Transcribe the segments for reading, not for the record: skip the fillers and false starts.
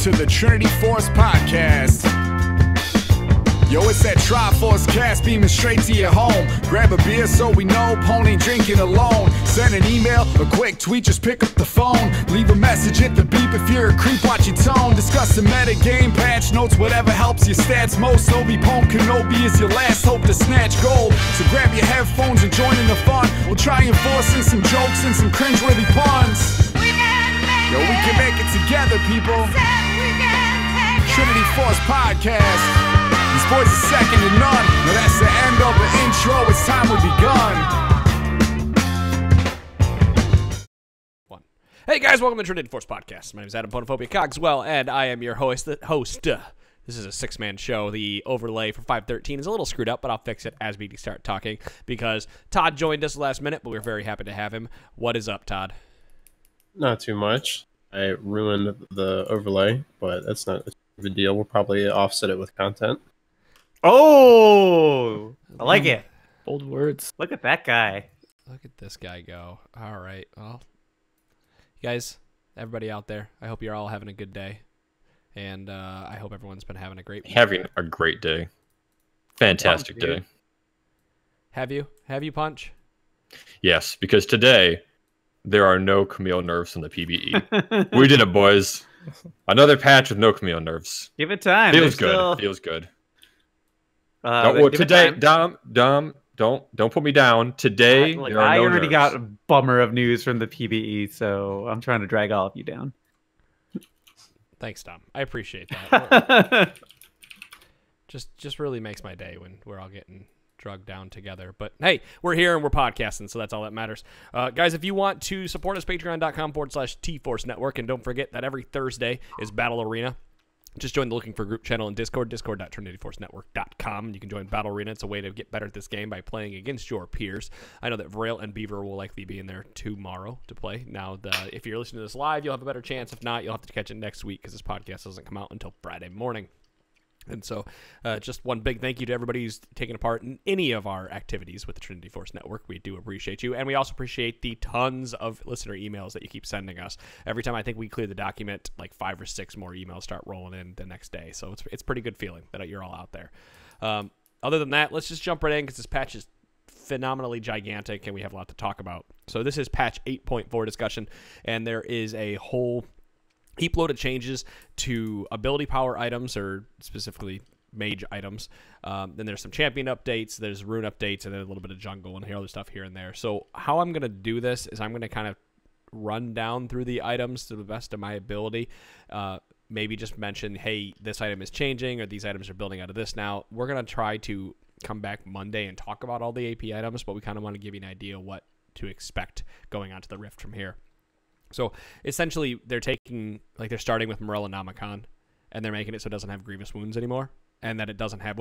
to the Trinity Force Podcast. Yo, it's that Triforce cast beaming straight to your home. Grab a beer so we know Pone ain't drinking alone. Send an email, a quick tweet, just pick up the phone. Leave a message at the beep if you're a creep, watch your tone. Discuss the meta game, patch notes, whatever helps your stats most. Obi-Pone Kenobi is your last hope to snatch gold. So grab your headphones and join in the fun. We'll try enforcing some jokes and some cringeworthy puns. Yo, we can make it together, people. Trinity Force Podcast. These boys are second to none. Now that's the end of the intro. It's time we begun. Hey guys, welcome to the Trinity Force Podcast. My name is Adam Ponophobia Cogswell, and I am your host. This is a six-man show. The overlay for 513 is a little screwed up, but I'll fix it as we start talking because Todd joined us last minute, but we're very happy to have him. What is up, Todd? Not too much. I ruined the overlay, but that's not a big deal. We'll probably offset it with content. Oh, I like it. Bold words. Look at that guy. Look at this guy go. All right. Well, you guys, everybody out there, I hope you're all having a good day. And I hope everyone's been having a great week. Having a great day. Fantastic day. Have you? Have you, Punch? Yes, because today there are no Camille nerfs in the PBE. We did it, boys. Another patch with no Camille nerfs. Give it time. Feels good. Feels good. Today, Dom, don't put me down. Today, there are I no already nerfs. got a bummer of news from the PBE, so I'm trying to drag all of you down. Thanks, Tom. I appreciate that. just really makes my day when we're all getting drugged down together. But hey, we're here and we're podcasting, so that's all that matters. Guys, if you want to support us, patreon.com/TForce Network, and don't forget that every Thursday is Battle Arena. Just join the Looking for Group channel in Discord, discord.trinityforcenetwork.com. You can join Battle Arena. It's a way to get better at this game by playing against your peers. I know that Vrail and Beaver will likely be in there tomorrow to play. Now, if you're listening to this live, you'll have a better chance. If not, you'll have to catch it next week because this podcast doesn't come out until Friday morning. And so just one big thank you to everybody who's taken part in any of our activities with the Trinity Force Network. We do appreciate you. And we also appreciate the tons of listener emails that you keep sending us. Every time I think we clear the document, like 5 or 6 more emails start rolling in the next day. So it's a pretty good feeling that you're all out there. Other than that, let's just jump right in because this patch is phenomenally gigantic and we have a lot to talk about. So this is patch 8.4 discussion, and there is a whole heap load of changes to ability power items, or specifically mage items. Then there's some champion updates, there's rune updates, and then a little bit of jungle and other stuff here and there. So how I'm going to do this is I'm going to kind of run down through the items to the best of my ability. Maybe just mention, hey, this item is changing, or these items are building out of this now. We're going to try to come back Monday and talk about all the AP items, but we kind of want to give you an idea what to expect going on to the Rift from here. So essentially, they're starting with Morellonomicon, and they're making it so it doesn't have grievous wounds anymore, and that it doesn't have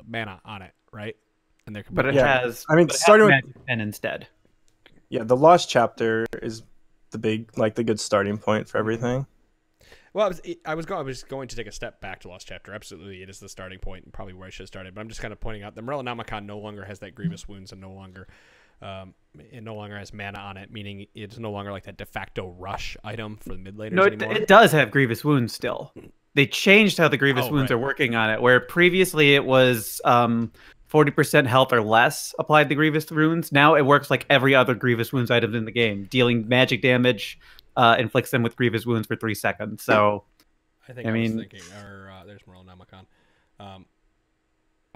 mana on it, right? And they're But it has. I mean, starting with Magic Pen instead. the Lost Chapter is the good starting point for everything. Well, I was going to take a step back to Lost Chapter. Absolutely, it is the starting point, and probably where I should have started. But I'm just kind of pointing out the Morellonomicon no longer has that grievous wounds, and it no longer has mana on it, meaning it's no longer like that de facto rush item for the mid laners anymore. No, it does have grievous wounds still. They changed how the grievous wounds are working on it, where previously it was 40% health or less applied the grievous wounds. Now it works like every other grievous wounds item in the game, dealing magic damage, inflicts them with grievous wounds for 3 seconds. So, was thinking, there's Morellonomicon.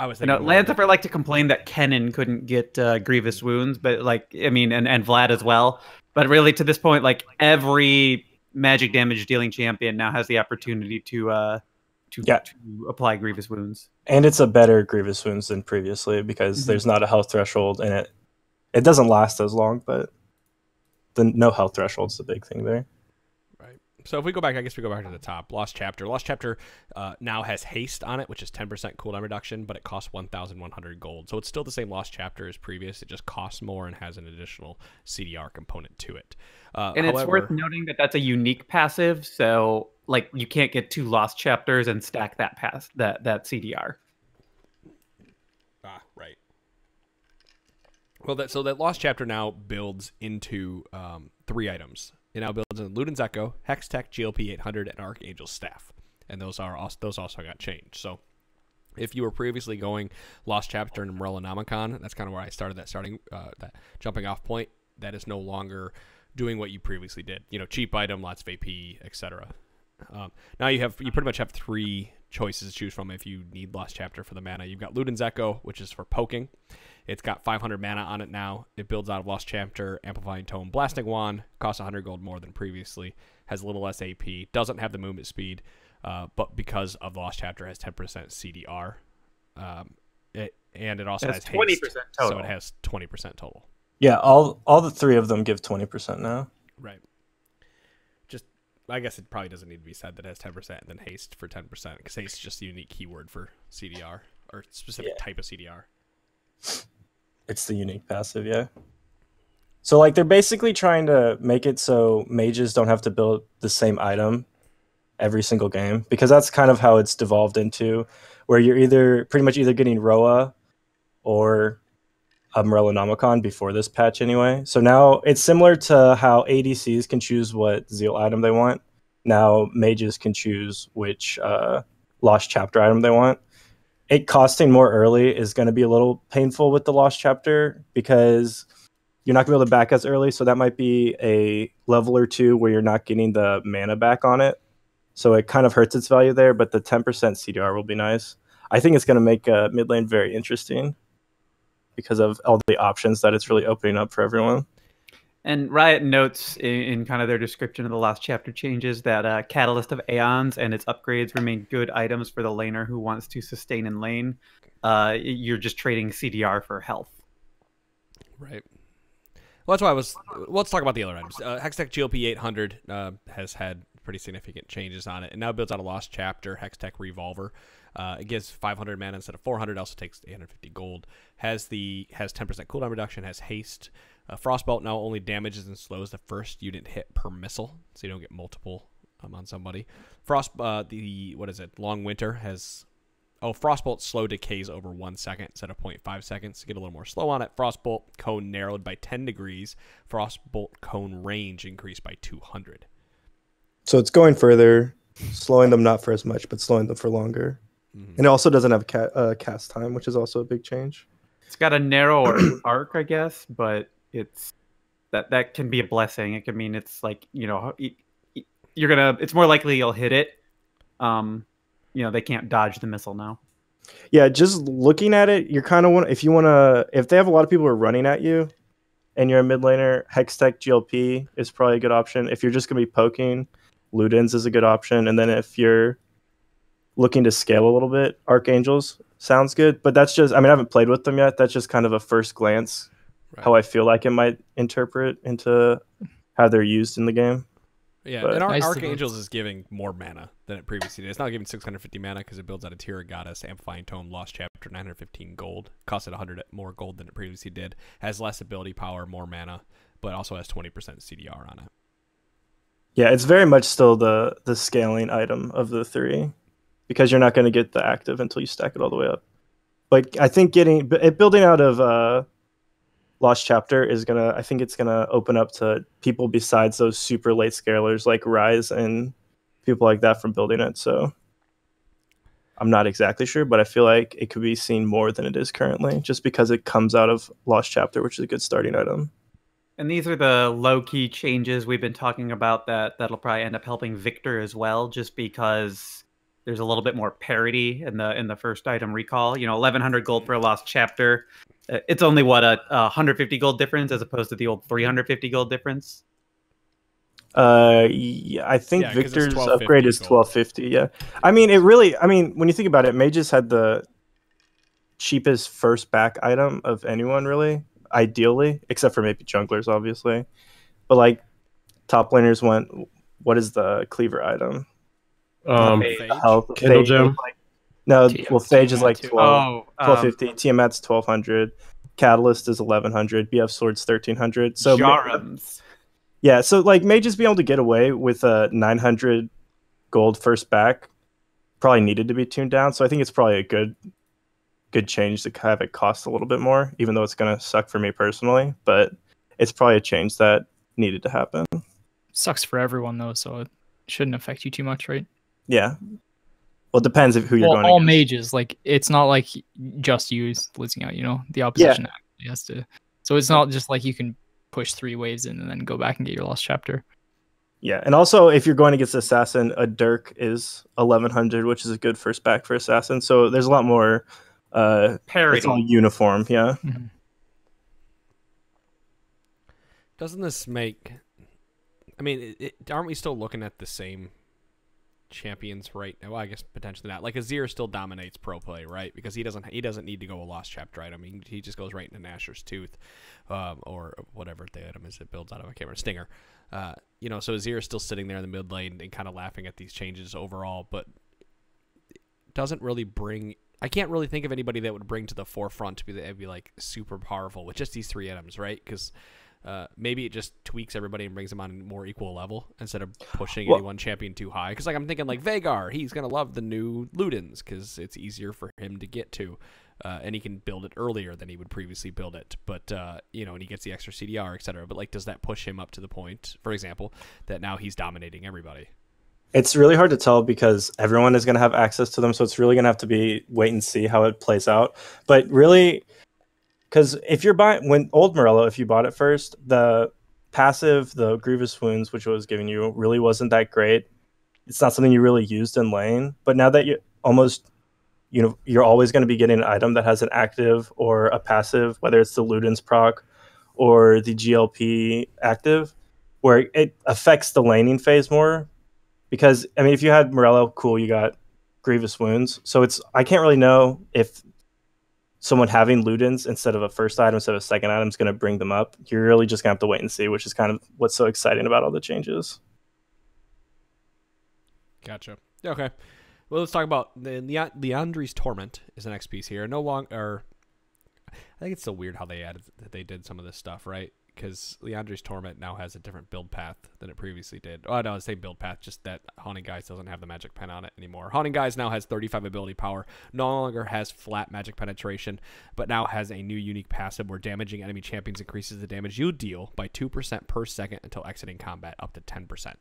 I was thinking. Lantifer like to complain that Kennen couldn't get grievous wounds, but and Vlad as well. But really, to this point, every magic damage dealing champion now has the opportunity to apply grievous wounds. And it's a better grievous wounds than previously because there's not a health threshold, and it doesn't last as long, but the no health threshold is the big thing there. So if we go back, I guess we go back to the top. Lost Chapter. Lost Chapter now has haste on it, which is 10% cooldown reduction, but it costs 1,100 gold. So it's still the same Lost Chapter as previous. It just costs more and has an additional CDR component to it. And it's worth noting that that's a unique passive. So you can't get 2 Lost Chapters and stack that CDR. Right. Well, so that Lost Chapter now builds into 3 items. It now builds in Luden's Echo, Hextech, GLP 800, and Archangel's Staff. And those also got changed. So if you were previously going Lost Chapter and Morellonomicon, that's kind of where I started that jumping off point. That is no longer doing what you previously did. Cheap item, lots of AP, etc. Now you pretty much have 3 choices to choose from if you need Lost Chapter for the mana. You've got Luden's Echo, which is for poking. It's got 500 mana on it now. It builds out of Lost Chapter, Amplifying Tome, Blasting Wand, costs 100 gold more than previously, has a little less AP, doesn't have the movement speed, but because of Lost Chapter, has 10% CDR. And it also has 20% haste, total. so it has 20% total. Yeah, all the 3 of them give 20% now. Right. I guess it probably doesn't need to be said that it has 10% and then haste for 10%, because haste is just a unique keyword for CDR, or specific type of CDR. It's the unique passive, yeah. So like they're basically trying to make it so mages don't have to build the same item every single game, because that's kind of how it's devolved into, where you're pretty much either getting Roa or Morellonomicon before this patch anyway. So now it's similar to how ADCs can choose what Zeal item they want. Now mages can choose which Lost Chapter item they want. It costing more early is going to be a little painful with the Lost Chapter, because you're not going to be able to back as early. So that might be a level or 2 where you're not getting the mana back on it. So it kind of hurts its value there, but the 10% CDR will be nice. I think it's going to make mid lane very interesting, because of all the options that it's really opening up for everyone. And Riot notes in kind of their description of the Lost Chapter changes that Catalyst of Aeons and its upgrades remain good items for the laner who wants to sustain in lane. You're just trading CDR for health. Right. Well, that's why let's talk about the other items. Hextech GLP 800 has had pretty significant changes on it, and now builds out a Lost Chapter, Hextech Revolver. It gives 500 mana instead of 400. Also takes 850 gold. Has 10% cooldown reduction. Has haste. Frostbolt now only damages and slows the first unit hit per missile, so you don't get multiple on somebody. Long Winter has. Frostbolt slow decays over 1 second instead of 0.5 seconds. Get a little more slow on it. Frostbolt cone narrowed by 10 degrees. Frostbolt cone range increased by 200. So it's going further, slowing them not for as much, but slowing them for longer. And it also doesn't have cast time, which is also a big change. It's got a narrower arc, I guess, but it's that can be a blessing. It can mean it's like, it's more likely you'll hit it. They can't dodge the missile now. Yeah, just looking at it, you're kind of if they have a lot of people who are running at you and you're a mid laner, Hextech GLP is probably a good option. If you're just going to be poking, Luden's is a good option. And then if you're looking to scale a little bit, Archangels sounds good. But that's just, I haven't played with them yet. That's just kind of a first glance, how I feel like it might interpret into how they're used in the game. Yeah, and Archangels is giving more mana than it previously did. It's not giving 650 mana because it builds out a Tier Goddess, Amplifying Tome, Lost Chapter, 915 gold. Costs it 100 more gold than it previously did. Has less ability power, more mana, but also has 20% CDR on it. Yeah, it's very much still the scaling item of the 3, because you're not going to get the active until you stack it all the way up. But I think building out of Lost Chapter is I think it's gonna open up to people besides those super late scalers like Rise and people like that from building it. So I'm not exactly sure, but I feel like it could be seen more than it is currently, just because it comes out of Lost Chapter, which is a good starting item. And these are the low-key changes we've been talking about that'll probably end up helping Victor as well, just because there's a little bit more parity in the first item recall. 1,100 gold for a Lost Chapter. It's only a 150 gold difference as opposed to the old 350 gold difference. Yeah, I think Victor's upgrade is 1250. Yeah, when you think about it, Mages had the cheapest first back item of anyone, really, ideally, except for maybe junglers, obviously. But like top laners went. What is the cleaver item? Health Kindle Gem. Phage is like 1250. Tiamat's 1200. Catalyst is 1100. BF Sword's 1300. So Jarums. Yeah, so like Mages being able to get away with a 900 gold first back probably needed to be tuned down. So I think it's probably a good change to have it cost a little bit more, even though it's gonna suck for me personally. But it's probably a change that needed to happen. sucks for everyone though, so it shouldn't affect you too much, right? Yeah. Well, it depends who you're going all against. mages, like it's not like just you losing out, you know, the opposition actually has to. So it's not just like you can push 3 waves in and then go back and get your lost chapter. Yeah, and also if you're going against assassin, a Dirk is 1100, which is a good first back for assassin. So there's a lot more parity. It's all uniform. Yeah. Mm-hmm. Doesn't this make? I mean, aren't we still looking at the same champions right now? Well, I guess potentially not. Like Azir still dominates pro play, right? Because he doesn't need to go a lost chapter item. He just goes right into Nashor's Tooth, or whatever the item is it builds out of. I can't remember. Stinger. You know, so Azir is still sitting there in the mid lane and kind of laughing at these changes overall, but doesn't really bring. I can't really think of anybody that would bring to the forefront to be like super powerful with just these 3 items, right? Because maybe it just tweaks everybody and brings them on a more equal level instead of pushing any one champion too high. Because like I'm thinking like Veigar, he's gonna love the new Ludens because it's easier for him to get to, and he can build it earlier than he would previously build it. But you know, and he gets the extra CDR, etc. But like, does that push him up to the point, for example, that now he's dominating everybody? It's really hard to tell because everyone is going to have access to them, so it's really going to have to be wait and see how it plays out. But really, because if you're buying old Morello, if you bought it first, the passive, the Grievous Wounds, which it was giving you, really wasn't that great. It's not something you really used in lane. But now that you're always going to be getting an item that has an active or a passive, whether it's the Ludens proc or the GLP active, where it affects the laning phase more. Because, I mean, if you had Morello, cool, you got Grievous Wounds. So I can't really know if someone having Ludens instead of a first item, instead of a second item, is going to bring them up. You're really just going to have to wait and see, which is kind of what's so exciting about all the changes. Gotcha. Okay. Well, let's talk about Leandri's Torment is the next piece here. No longer, I think it's so weird how they did some of this stuff, right? Because Leandri's Torment now has a different build path than it previously did. Oh, no, it's the same build path, just that Haunting Guise doesn't have the magic pen on it anymore. Haunting Guise now has 35 ability power, no longer has flat magic penetration, but now has a new unique passive where damaging enemy champions increases the damage you deal by 2% per second until exiting combat, up to 10%.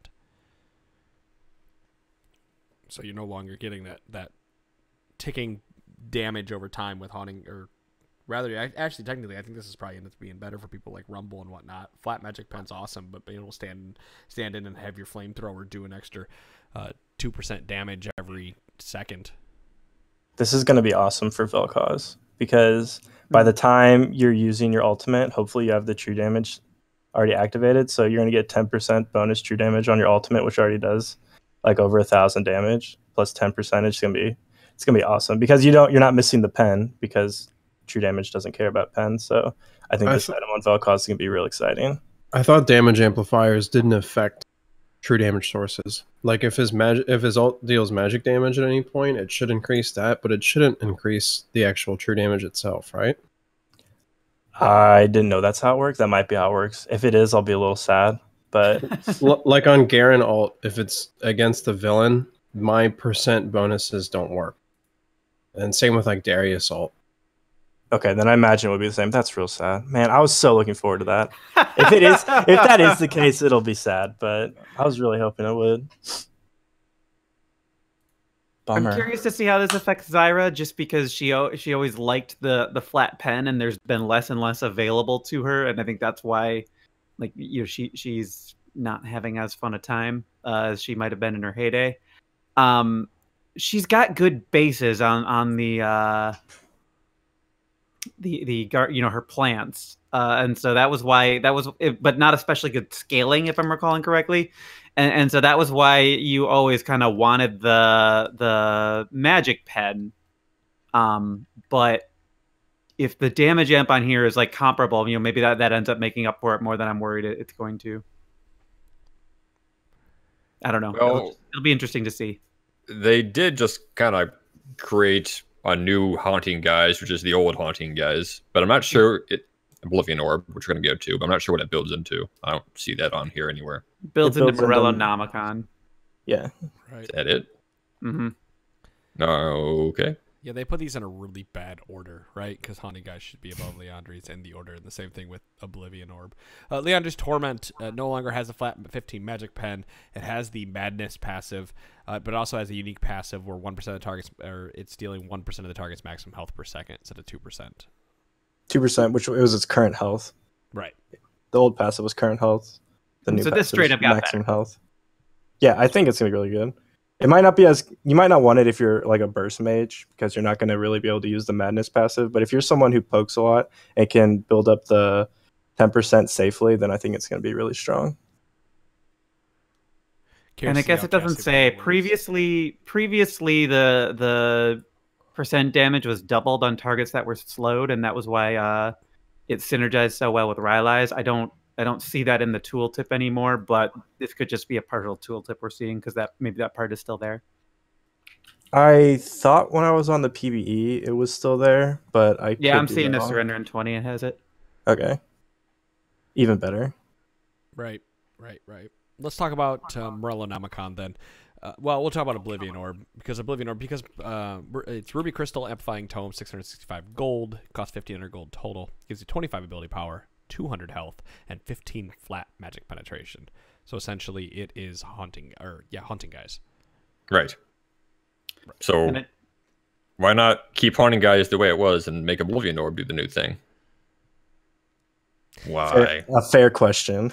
So you're no longer getting that ticking damage over time with Haunting, or rather, actually, technically, I think this is probably ends up being better for people like Rumble and whatnot. Flat magic pen's awesome, but being able to stand in and have your flamethrower do an extra 2% damage every second. This is going to be awesome for Vel'Koz because by the time you're using your ultimate, hopefully you have the true damage already activated. So you're going to get 10% bonus true damage on your ultimate, which already does like over 1,000 damage plus 10%. It's going to be awesome because you're not missing the pen because true damage doesn't care about pens. So I think this item on Vel'Koz is going to be real exciting. I thought damage amplifiers didn't affect true damage sources. Like if his ult deals magic damage at any point, it should increase that, but it shouldn't increase the actual true damage itself, right? I didn't know that's how it works. That might be how it works. If it is, I'll be a little sad. But like on Garen ult, if it's against the villain, my percent bonuses don't work. And same with like Darius ult. Okay, then I imagine it would be the same. That's real sad. Man, I was so looking forward to that. If that is the case, it'll be sad, but I was really hoping it would. Bummer. I'm curious to see how this affects Zyra, just because she always liked the flat pen, and there's been less and less available to her, and I think that's why, like, you know, she's not having as fun a time as she might have been in her heyday. She's got good bases on the her plants, and so that was why but not especially good scaling, if I'm recalling correctly, and so that was why you always kind of wanted the magic pen, but if the damage amp on here is like comparable, you know, maybe that ends up making up for it more than I'm worried it's going to. I don't know. Well, it'll be interesting to see. They did just kind of create a new Haunting Guise, which is the old Haunting Guise, but I'm not sure Oblivion Orb, which we're going to go to, but I'm not sure what it builds into. I don't see that on here anywhere. Builds into Morello Nomicon. Yeah. Right. Is that it? Mm-hmm. No, okay. Yeah, they put these in a really bad order, right? Because Haunting Guys should be above Liandry's in the order, and the same thing with Oblivion Orb. Liandry's Torment no longer has a flat 15 magic pen. It has the Madness passive, but also has a unique passive where 1% of the targets, or it's dealing 1% of the target's maximum health per second instead of 2%. 2%, which was its current health. Right. The old passive was current health. The new So this straight up got maximum health. Yeah, I think it's gonna be really good. It might not be as you might not want it if you're like a burst mage because you're not gonna really be able to use the madness passive. But if you're someone who pokes a lot and can build up the 10% safely, then I think it's gonna be really strong. And I guess it doesn't say previously the percent damage was doubled on targets that were slowed, and that was why it synergized so well with Rylai's. I don't see that in the tooltip anymore, but this could just be a partial tooltip we're seeing because maybe that part is still there. I thought when I was on the PvE it was still there, but I'm seeing a surrender in 20 and has it. Okay. Even better. Right. Let's talk about Morellonomicon then. Well, we'll talk about Oblivion Orb because it's Ruby Crystal Amplifying Tome, 665 gold, costs 1,500 gold total, gives you 25 ability power, 200 health, and 15 flat magic penetration. So essentially, it is Haunting Guys. Right. So why not keep Haunting Guys the way it was and make Oblivion Orb do the new thing? Why? A fair question.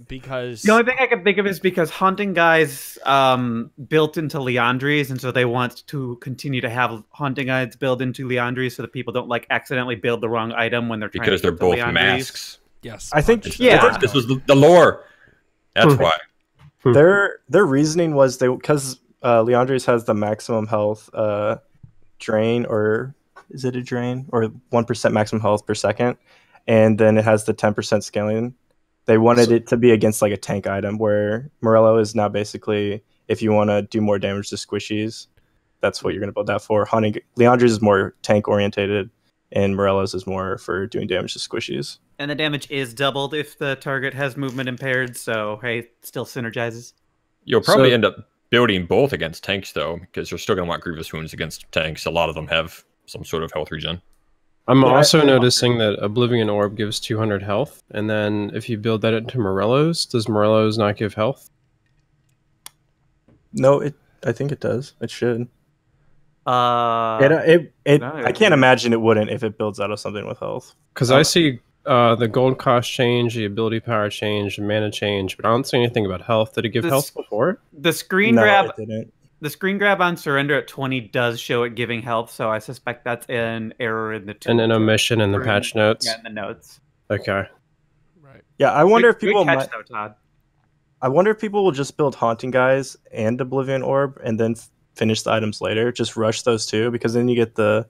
Because the only thing I can think of is because Haunting Guys built into Liandry's, and so they want to continue to have Haunting Guys build into Liandry's so that people don't like accidentally build the wrong item when they're trying because to they're both Liandry's. masks. Yes, I think this was the lore. That's why. Their reasoning was because Liandry's has the maximum health drain, or is it a drain, or 1% maximum health per second, and then it has the 10% scaling. They wanted it to be against like a tank item, where Morello is now basically if you want to do more damage to squishies, that's what you're going to build that for. Liandry's is more tank orientated, and Morello's is more for doing damage to squishies. And the damage is doubled if the target has movement impaired, so hey, it still synergizes. You'll probably end up building both against tanks though, because you're still going to want Grievous Wounds against tanks. A lot of them have some sort of health regen. I'm also noticing that Oblivion Orb gives 200 health, and then if you build that into Morello's, does Morello's not give health? No, I think it does. It should. No, I can't imagine it wouldn't if it builds out of something with health. Because I see the gold cost change, the ability power change, the mana change, but I don't see anything about health. Did it give health before? The screen grab. It didn't. The screen grab on surrender at 20 does show it giving health, so I suspect that's an error in the and an omission in the patch notes. Yeah, in the notes. Okay. Right. Yeah, I wonder if people catch, though, Todd. I wonder if people will just build Haunting Guys and Oblivion Orb and then finish the items later. Just rush those two, because then you get the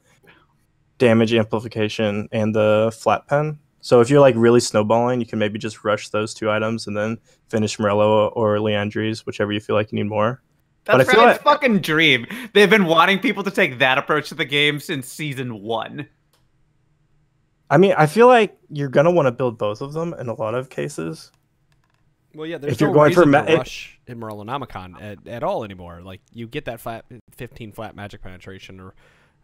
damage amplification and the flat pen. So if you're like really snowballing, you can maybe just rush those two items and then finish Morello or Liandry's, whichever you feel like you need more. That's Reddit's fucking dream. They've been wanting people to take that approach to the game since season 1. I mean, I feel like you're gonna want to build both of them in a lot of cases. Well, yeah, there's if you're no going reason for to rush in Morellonomicon at all anymore. Like, you get that 15 flat magic penetration, or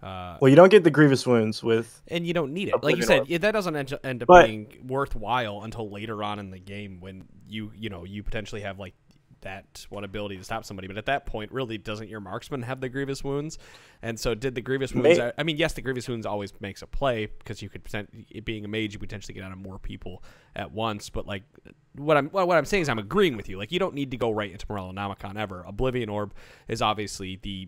well, you don't get the Grievous Wounds with, and you don't need it. Like you said, that doesn't end up being worthwhile until later on in the game when you potentially have like that one ability to stop somebody. But at that point, really, doesn't your marksman have the Grievous Wounds? And so did the Grievous Wounds... I mean, yes, the Grievous Wounds always makes a play, because you could being a mage, you potentially get out of more people at once. But like, what I'm saying is I'm agreeing with you. Like, you don't need to go right into Morellonomicon ever. Oblivion Orb is obviously the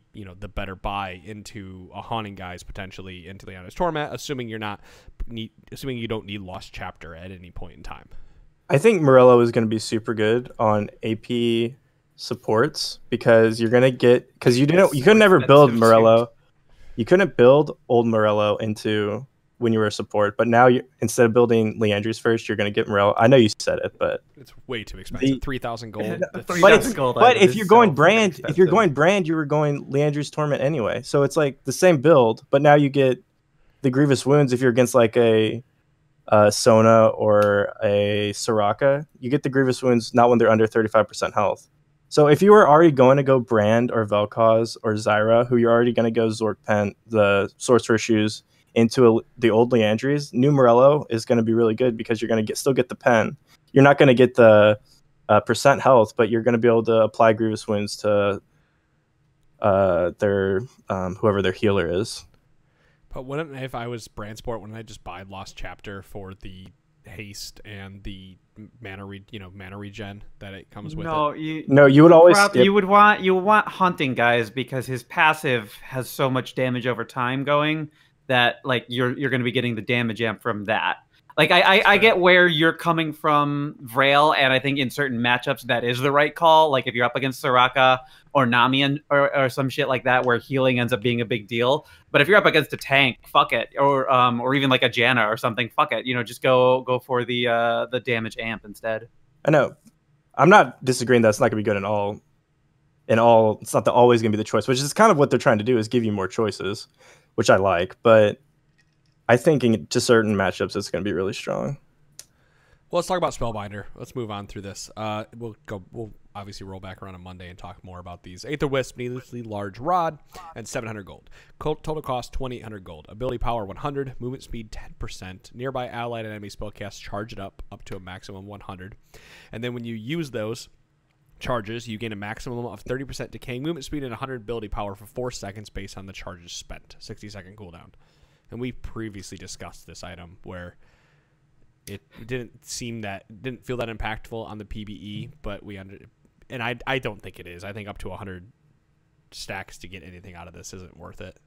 better buy into a Haunting Guys, potentially into Liandry's Torment, assuming you don't need Lost Chapter at any point in time. I think Morello is going to be super good on AP supports, because you're going to get, because you could never build Morello. You couldn't build old Morello into when you were a support, but now instead of building Liandry's first, you're going to get Morello. I know you said it, but it's way too expensive. 3,000 gold. But if you're going brand, you were going Liandry's Torment anyway. So it's like the same build, but now you get the Grievous Wounds if you're against like a Sona or a Soraka. You get the Grievous Wounds not when they're under 35% health. So if you were already going to go Brand or Vel'Koz or Zyra, who you're already going to go Zork the Sorcerer Shoes, into the old Leandries, New Morello is going to be really good because you're going to still get the pen. You're not going to get the percent health, but you're going to be able to apply Grievous Wounds to their whoever their healer is. But wouldn't, if I was Brandsport, wouldn't I just buy Lost Chapter for the haste and the mana regen that it comes with? You would always you would want hunting guys because his passive has so much damage over time going that like you're going to be getting the damage amp from that. Like I get where you're coming from, Vrail, and I think in certain matchups that is the right call. Like if you're up against Soraka or Nami or some shit like that, where healing ends up being a big deal. But if you're up against a tank, fuck it, or even like a Janna or something, fuck it. Just go for the damage amp instead. I know, I'm not disagreeing that it's not gonna be good in all. It's not always gonna be the choice, which is kind of what they're trying to do, is give you more choices, which I like, but. I think to certain matchups it's going to be really strong. Well, let's talk about Spellbinder. Let's move on through this. We'll obviously roll back around on Monday and talk more about these. Aether Wisp, needlessly large rod, and 700 gold. Total cost 2,800 gold. Ability power 100. Movement speed 10%. Nearby allied and enemy spellcasts charge it up to a maximum 100. And then when you use those charges, you gain a maximum of 30% decaying movement speed and 100 ability power for 4 seconds based on the charges spent. 60-second cooldown. And we previously discussed this item where it didn't feel that impactful on the PBE, but I don't think it is. I think up to 100 stacks to get anything out of this isn't worth it.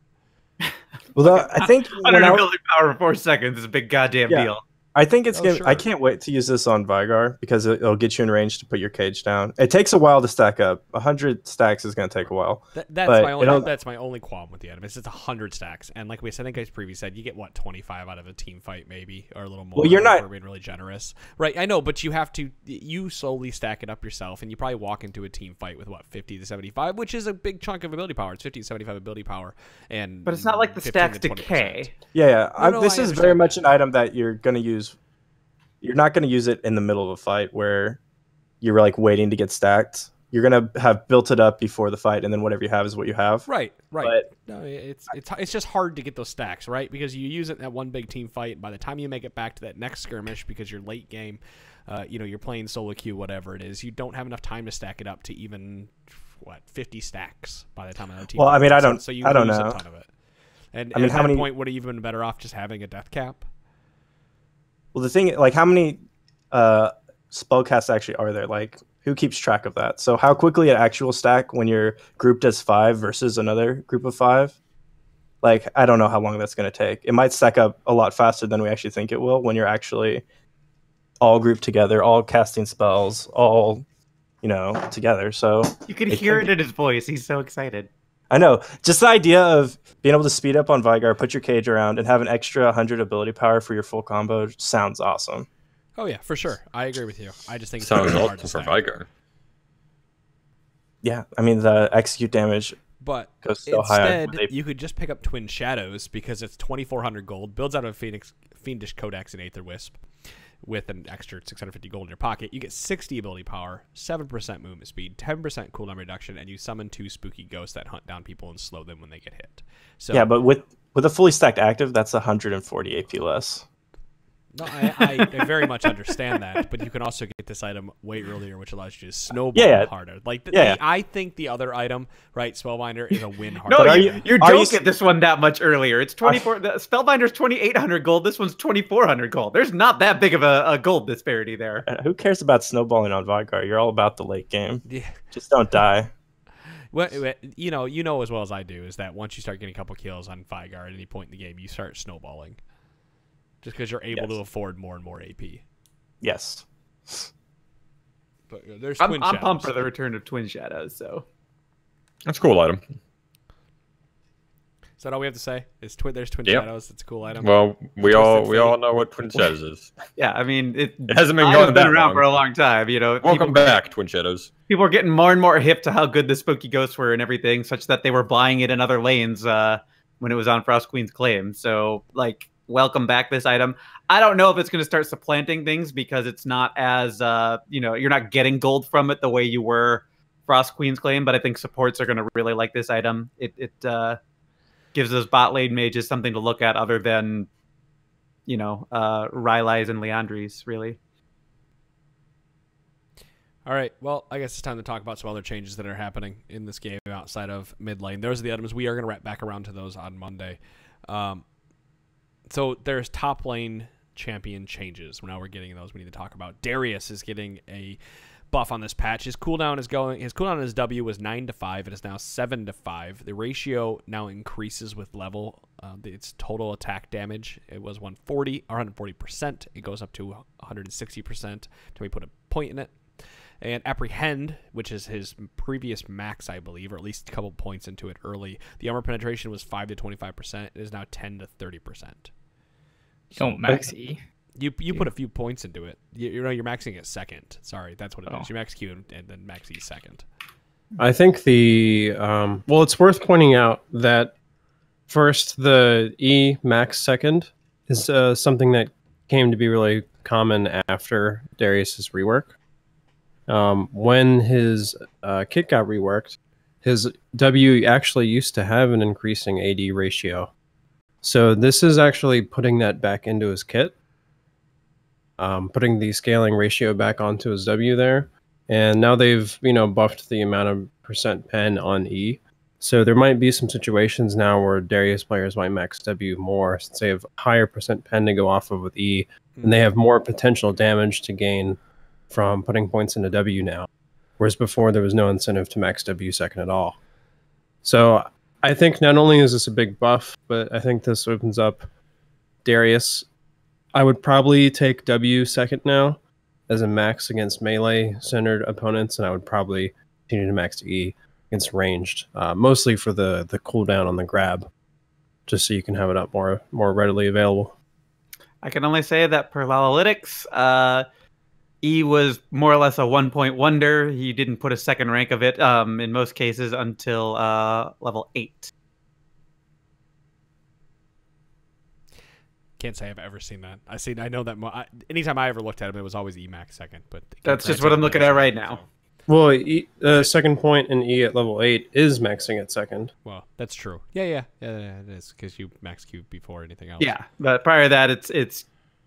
Well, I think 100 ability power for 4 seconds is a big goddamn deal. I think it's Sure. I can't wait to use this on Vygar because it'll get you in range to put your cage down. It takes a while to stack up. 100 stacks is going to take a while. That's my only qualm with the item. It's just 100 stacks, and like I think I previously said, you get 25 out of a team fight, maybe, or a little more. Well, you're not being really generous, right? I know, but you slowly stack it up yourself, and you probably walk into a team fight with 50 to 75, which is a big chunk of ability power. It's 50 to 75 ability power, but it's not like the stacks decay. Yeah. This is very much an item that you're going to use. You're not going to use it in the middle of a fight where you're like waiting to get stacked. You're going to have built it up before the fight, and then whatever you have is what you have. Right. But no, it's just hard to get those stacks, right? Because you use it in that one big team fight. By the time you make it back to that next skirmish, because you're late game, you're playing solo queue, whatever it is, you don't have enough time to stack it up to even 50 stacks by the time another team. Well, I mean, I don't know. A ton of it. And I mean, at that point, would it even been better off just having a death cap? Well, the thing, like, how many spellcasts actually are there? Like, who keeps track of that? So how quickly an actual stack when you're grouped as 5 versus another group of 5? Like, I don't know how long that's going to take. It might stack up a lot faster than we actually think it will when you're actually all grouped together, all casting spells, all, together. So you can hear it in his voice. He's so excited. I know. Just the idea of being able to speed up on Vygar, put your cage around, and have an extra 100 ability power for your full combo sounds awesome. Oh, yeah, for sure. I agree with you. I just think it's sounds hard awesome for Vygar. Yeah, I mean, the execute damage goes so high. Instead, you could just pick up Twin Shadows because it's 2,400 gold, builds out of a Fiendish Codex and Aether Wisp with an extra 650 gold in your pocket. You get 60 ability power, 7% movement speed, 10% cooldown reduction, and you summon 2 spooky ghosts that hunt down people and slow them when they get hit. So yeah, but with a fully stacked active, that's 140 AP less. No, I very much understand that, but you can also get this item way earlier, which allows you to snowball harder. I think the other item, right, Spellbinder, is a win harder. No, you don't get this one that much earlier. It's 24. The Spellbinder's 2,800 gold. This one's 2,400 gold. There's not that big of a gold disparity there. Who cares about snowballing on Vygar? You're all about the late game. Yeah. Just don't die. Well, you know as well as I do is that once you start getting a couple kills on Vygar at any point in the game, you start snowballing. Just because you're able to afford more and more AP. Yes. But there's Twin Shadows. I'm pumped for the return of Twin Shadows, so. That's a cool item. Is that all we have to say? There's Twin Shadows. It's a cool item. Well, we all know what Twin Shadows is. Yeah, I mean, it hasn't been going that around long. for a long time. Welcome back, Twin Shadows. People are getting more and more hip to how good the spooky ghosts were and everything, such that they were buying it in other lanes when it was on Frost Queen's claim. So, welcome back this item. I don't know if it's going to start supplanting things because it's not as you're not getting gold from it the way you were Frost Queen's Claim, but I think supports are going to really like this item. It gives those bot lane mages something to look at other than, you know, Rylai's and Leandri's, really. All right, well, I guess it's time to talk about some other changes that are happening in this game outside of mid lane. Those are the items. We are going to wrap back around to those on Monday. So there's top lane champion changes. Now we're getting those we need to talk about. Darius is getting a buff on this patch. His cooldown on his W was 9 to 5. It is now 7 to 5. The ratio now increases with level. Its total attack damage, it was 140 or 140%. It goes up to 160% until we put a point in it. And Apprehend, which is his previous max, I believe, or at least a couple points into it early. The armor penetration was 5 to 25%. It is now 10 to 30%. Don't max E. You put a few points into it. You're maxing it second. Sorry, that's what it is. You max Q and then max E second. I think well, it's worth pointing out that first, the E max second is something that came to be really common after Darius's rework. When his kit got reworked, his W actually used to have an increasing AD ratio. So this is actually putting that back into his kit, putting the scaling ratio back onto his W there. And now they've, buffed the amount of percent pen on E. So there might be some situations now where Darius players might max W more since they have higher percent pen to go off of with E, and they have more potential damage to gain from putting points into W now, whereas before there was no incentive to max W second at all. So I think not only is this a big buff, but I think this opens up Darius. I would probably take W second now as a max against melee-centered opponents, and I would probably continue to max E against ranged, mostly for the cooldown on the grab, just so you can have it up more readily available. I can only say that per Analytics, E was more or less a 1-point wonder. He didn't put a second rank of it in most cases until level 8. Can't say I've ever seen that. I know that anytime I ever looked at him, it was always E max second. But that's just what I'm looking at right now. Well, second point in E at level 8 is maxing at second. Well, that's true. Yeah, it is, because you max Q before anything else. Yeah, but prior to that, it's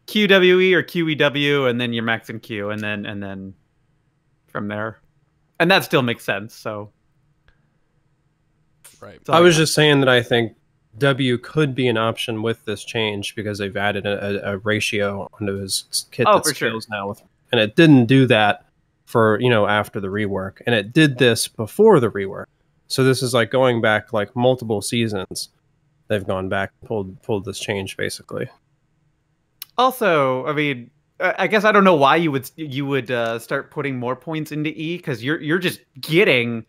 QWE or QEW, and then you're maxing Q, and then from there, and that still makes sense. So, right. I was just saying that I think W could be an option with this change because they've added a ratio onto his kit that scales now and it didn't do that for after the rework, and it did this before the rework. So this is like going back like multiple seasons. They've gone back and pulled this change basically. Also, I mean, I guess I don't know why you would start putting more points into E, because you're just getting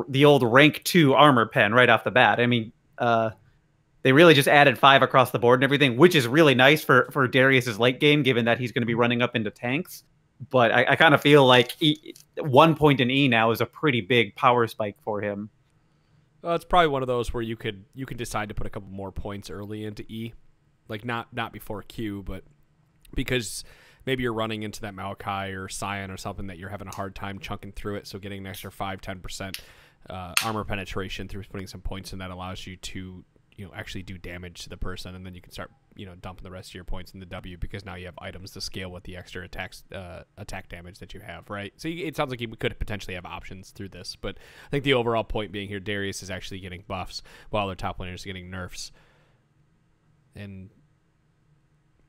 the old rank 2 armor pen right off the bat. I mean, they really just added 5 across the board and everything, which is really nice for Darius's late game, given that he's going to be running up into tanks. But I kind of feel like 1 point in E now is a pretty big power spike for him. Well, it's probably one of those where you can decide to put a couple more points early into E. Like, not before Q, but because maybe you're running into that Maokai or Scion or something that you're having a hard time chunking through it, so getting an extra 5-10% armor penetration through putting some points in that allows you to actually do damage to the person, and then you can start dumping the rest of your points in the W, because now you have items to scale with the extra attack damage that you have, right? So it sounds like you could potentially have options through this, but I think the overall point being here, Darius is actually getting buffs while their top laners are getting nerfs, and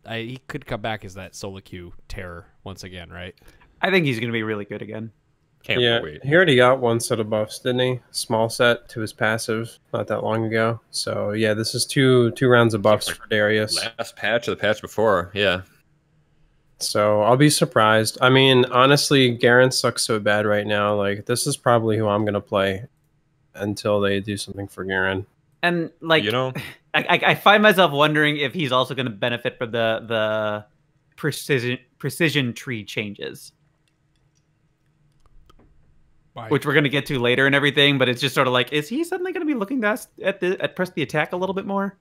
he could come back as that solo queue terror once again, right? I think he's going to be really good again. Can't wait. He already got one set of buffs, didn't he? Small set to his passive not that long ago. So yeah, this is two rounds of buffs for Darius. Last patch or the patch before, yeah. So I'll be surprised. I mean, honestly, Garen sucks so bad right now. Like, this is probably who I'm gonna play until they do something for Garen. And like, I find myself wondering if he's also going to benefit from the precision tree changes, which we're going to get to later and everything. But it's just sort of like, is he suddenly going to be looking at press the attack a little bit more?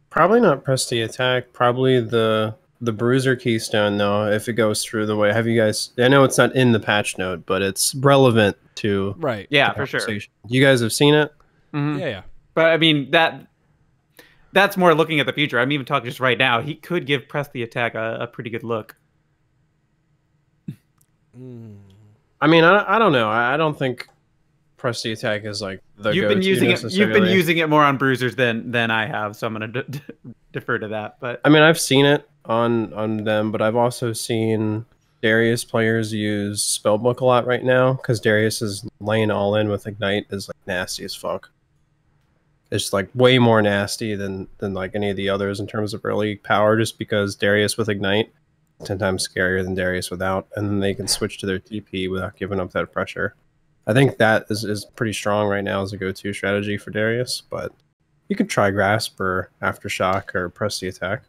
Probably not press the attack. Probably the the Bruiser Keystone, though, if it goes through the way, have you guys? I know it's not in the patch note, but it's relevant to Right. Yeah, the for sure. conversation. You guys have seen it? Mhm. Yeah, yeah. But I mean that's more looking at the future. I'm even talking just right now. He could give press the attack a pretty good look. I mean, I don't know. I don't think press the attack is like the You've been go-to using it. You've been necessarily. using it more on bruisers than I have, so I'm gonna defer to that. But I mean, I've seen it on them, but I've also seen Darius players use Spellbook a lot right now because Darius is laying all in with Ignite is like nasty as fuck. It's like way more nasty than like any of the others in terms of early power, just because Darius with Ignite is 10 times scarier than Darius without, and then they can switch to their TP without giving up that pressure. I think that is pretty strong right now as a go-to strategy for Darius, but you could try Grasp or Aftershock or press the attack.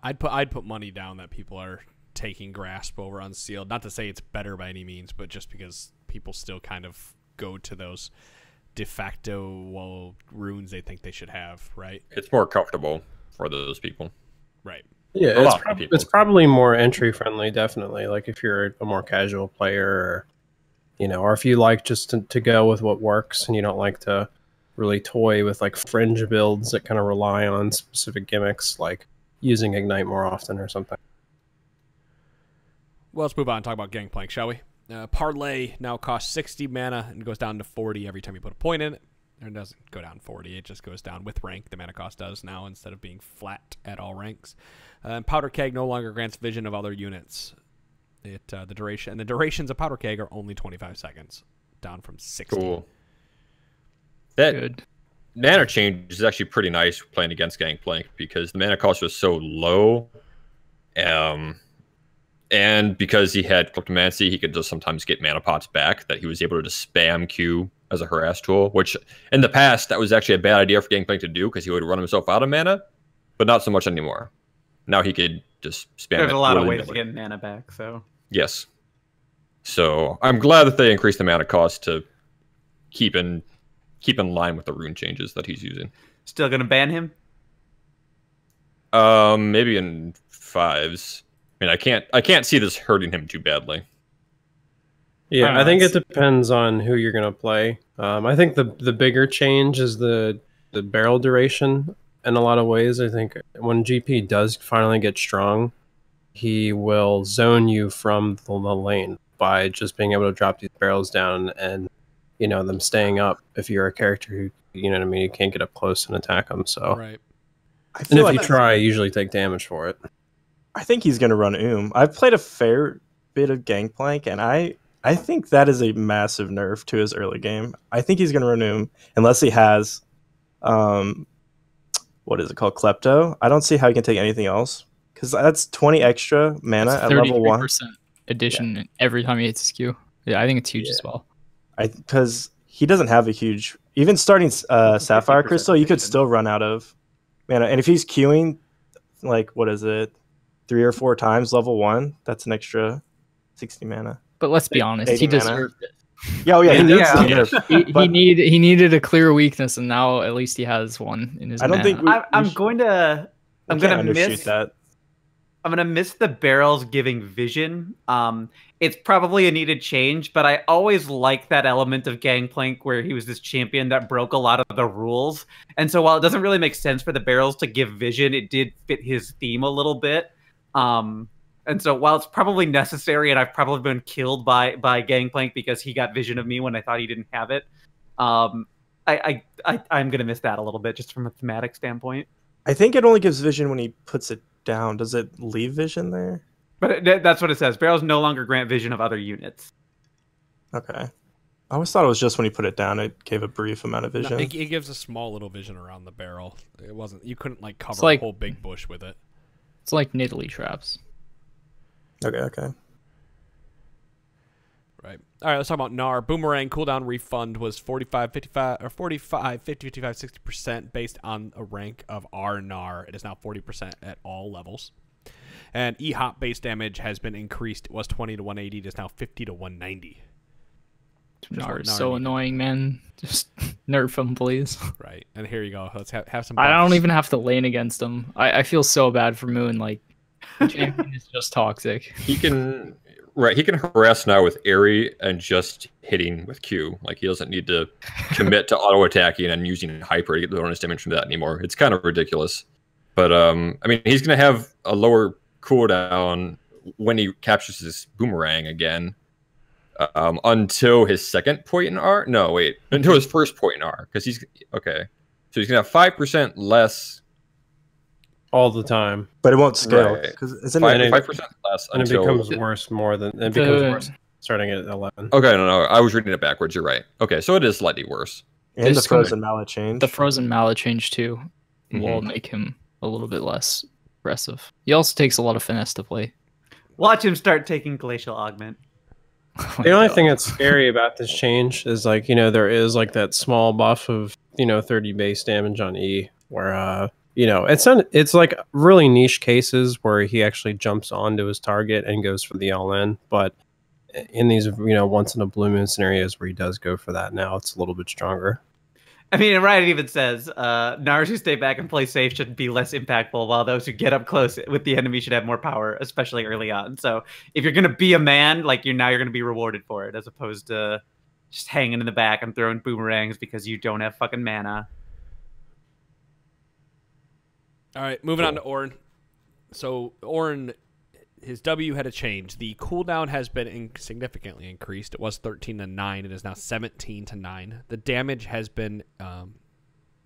I'd put money down that people are taking Grasp over Unsealed. Not to say it's better by any means, but just because people still kind of go to those de facto runes they think they should have, right? It's more comfortable for those people. Right. Yeah, A lot of people. it's probably more entry friendly, definitely. Like if you're a more casual player, or or if you like just to go with what works, and you don't like to really toy with like fringe builds that kind of rely on specific gimmicks, like using Ignite more often or something. Well, let's move on and talk about Gangplank, shall we? Parlay now costs 60 mana and goes down to 40 every time you put a point in it. Or it doesn't go down 40, it just goes down with rank. The mana cost does now instead of being flat at all ranks. Powder Keg no longer grants vision of other units. The durations of Powder Keg are only 25 seconds, down from 60. Cool. That Good. mana change is actually pretty nice playing against Gangplank because the mana cost was so low. And because he had Cryptomancy, he could just sometimes get mana pots back that he was able to just spam Q as a harass tool, which in the past, that was actually a bad idea for Gangplank to do because he would run himself out of mana, but not so much anymore. Now he could just spam there's it a lot of willy-nilly. ways to get mana back. So Yes. So I'm glad that they increased the mana cost to keep in line with the rune changes that he's using. still gonna ban him. Maybe in 5s. I mean, I can't see this hurting him too badly. Yeah, I I think don't it depends on who you're gonna play. I think the bigger change is the barrel duration. In a lot of ways, I think when GP does finally get strong, he will zone you from the lane by just being able to drop these barrels down and them staying up. If you're a character who you can't get up close and attack them. So, Right. I and feel if like you try, you usually take damage for it. I think he's gonna run I've played a fair bit of Gangplank, and I think that is a massive nerf to his early game. I think he's gonna run unless he has, what is it called, Klepto. I don't see how he can take anything else because that's 20 extra mana at level 1. 33% addition every time he hits his Q. Yeah, I think it's huge as well. Because he doesn't have a huge, even starting Sapphire Crystal, you could still run out of mana. And if he's queuing, like, what is it, 3 or 4 times level 1, that's an extra 60 mana. But let's be honest, he 80 mana. deserved it. Yeah, he needs Yeah. to nerf. But He needed a clear weakness, and now at least he has one in his. I don't mana. think we I'm should- going to. I'm we can't gonna undershoot miss that. I'm gonna miss the barrels giving vision. It's probably a needed change, but I always like that element of Gangplank where he was this champion that broke a lot of the rules. And so while it doesn't really make sense for the barrels to give vision, it did fit his theme a little bit. And so while it's probably necessary, and I've probably been killed by Gangplank because he got vision of me when I thought he didn't have it, I'm gonna miss that a little bit just from a thematic standpoint. I think it only gives vision when he puts it down. Does it leave vision there? But that's what it says. Barrels no longer grant vision of other units. Okay. I always thought it was just when he put it down, it gave a brief amount of No, vision. it gives a small little vision around the barrel. It wasn't. You couldn't like cover like- a whole big bush with it. It's like Nidalee traps. Okay. Right. All right, let's talk about Gnar. Boomerang cooldown refund was 45, 55, or 45, 50, 55, 60% based on a rank of R Gnar. It is now 40% at all levels. And E-Hop base damage has been increased. It was 20 to 180. It is now 50 to 190. Gnar is Gnar so needed. annoying, man. Just nerf him, please. Right. And here you go. Let's have some I don't buffs. even have to lane against him. I feel so bad for Moon. Like, The champion is just toxic. He can harass now with Airy and just hitting with Q. Like he doesn't need to commit to auto attacking and using hyper to get the bonus damage from that anymore. It's kind of ridiculous. But I mean, he's gonna have a lower cooldown when he captures his boomerang again. Until his second point in R? No, wait. Until his first point in R. Because he's... Okay. So he's going to have 5% less... all the time. But it won't scale. Because isn't 5% less and until... it becomes worse more than... It becomes worse starting at 11. Okay, no. I was reading it backwards. You're right. Okay, so it is slightly worse. And the frozen mallet change. The frozen mallet change, too, will make him a little bit less aggressive. He also takes a lot of finesse to play. Watch him start taking Glacial Augment. The only thing that's scary about this change is, like, you know, there is like that small buff of, you know, 30 base damage on E, where you know, it's like really niche cases where he actually jumps onto his target and goes for the all-in, but in these, you know, once in a blue moon scenarios where he does go for that, now it's a little bit stronger. I mean, Riot even says, Nars who stay back and play safe should be less impactful, while those who get up close with the enemy should have more power, especially early on. So if you're going to be a man, like you're going to be rewarded for it, as opposed to just hanging in the back and throwing boomerangs because you don't have fucking mana. All right, moving on to Ornn. So Ornn, his W had a change. The cooldown has been significantly increased. It was 13 to 9. It is now 17 to 9. The damage has been,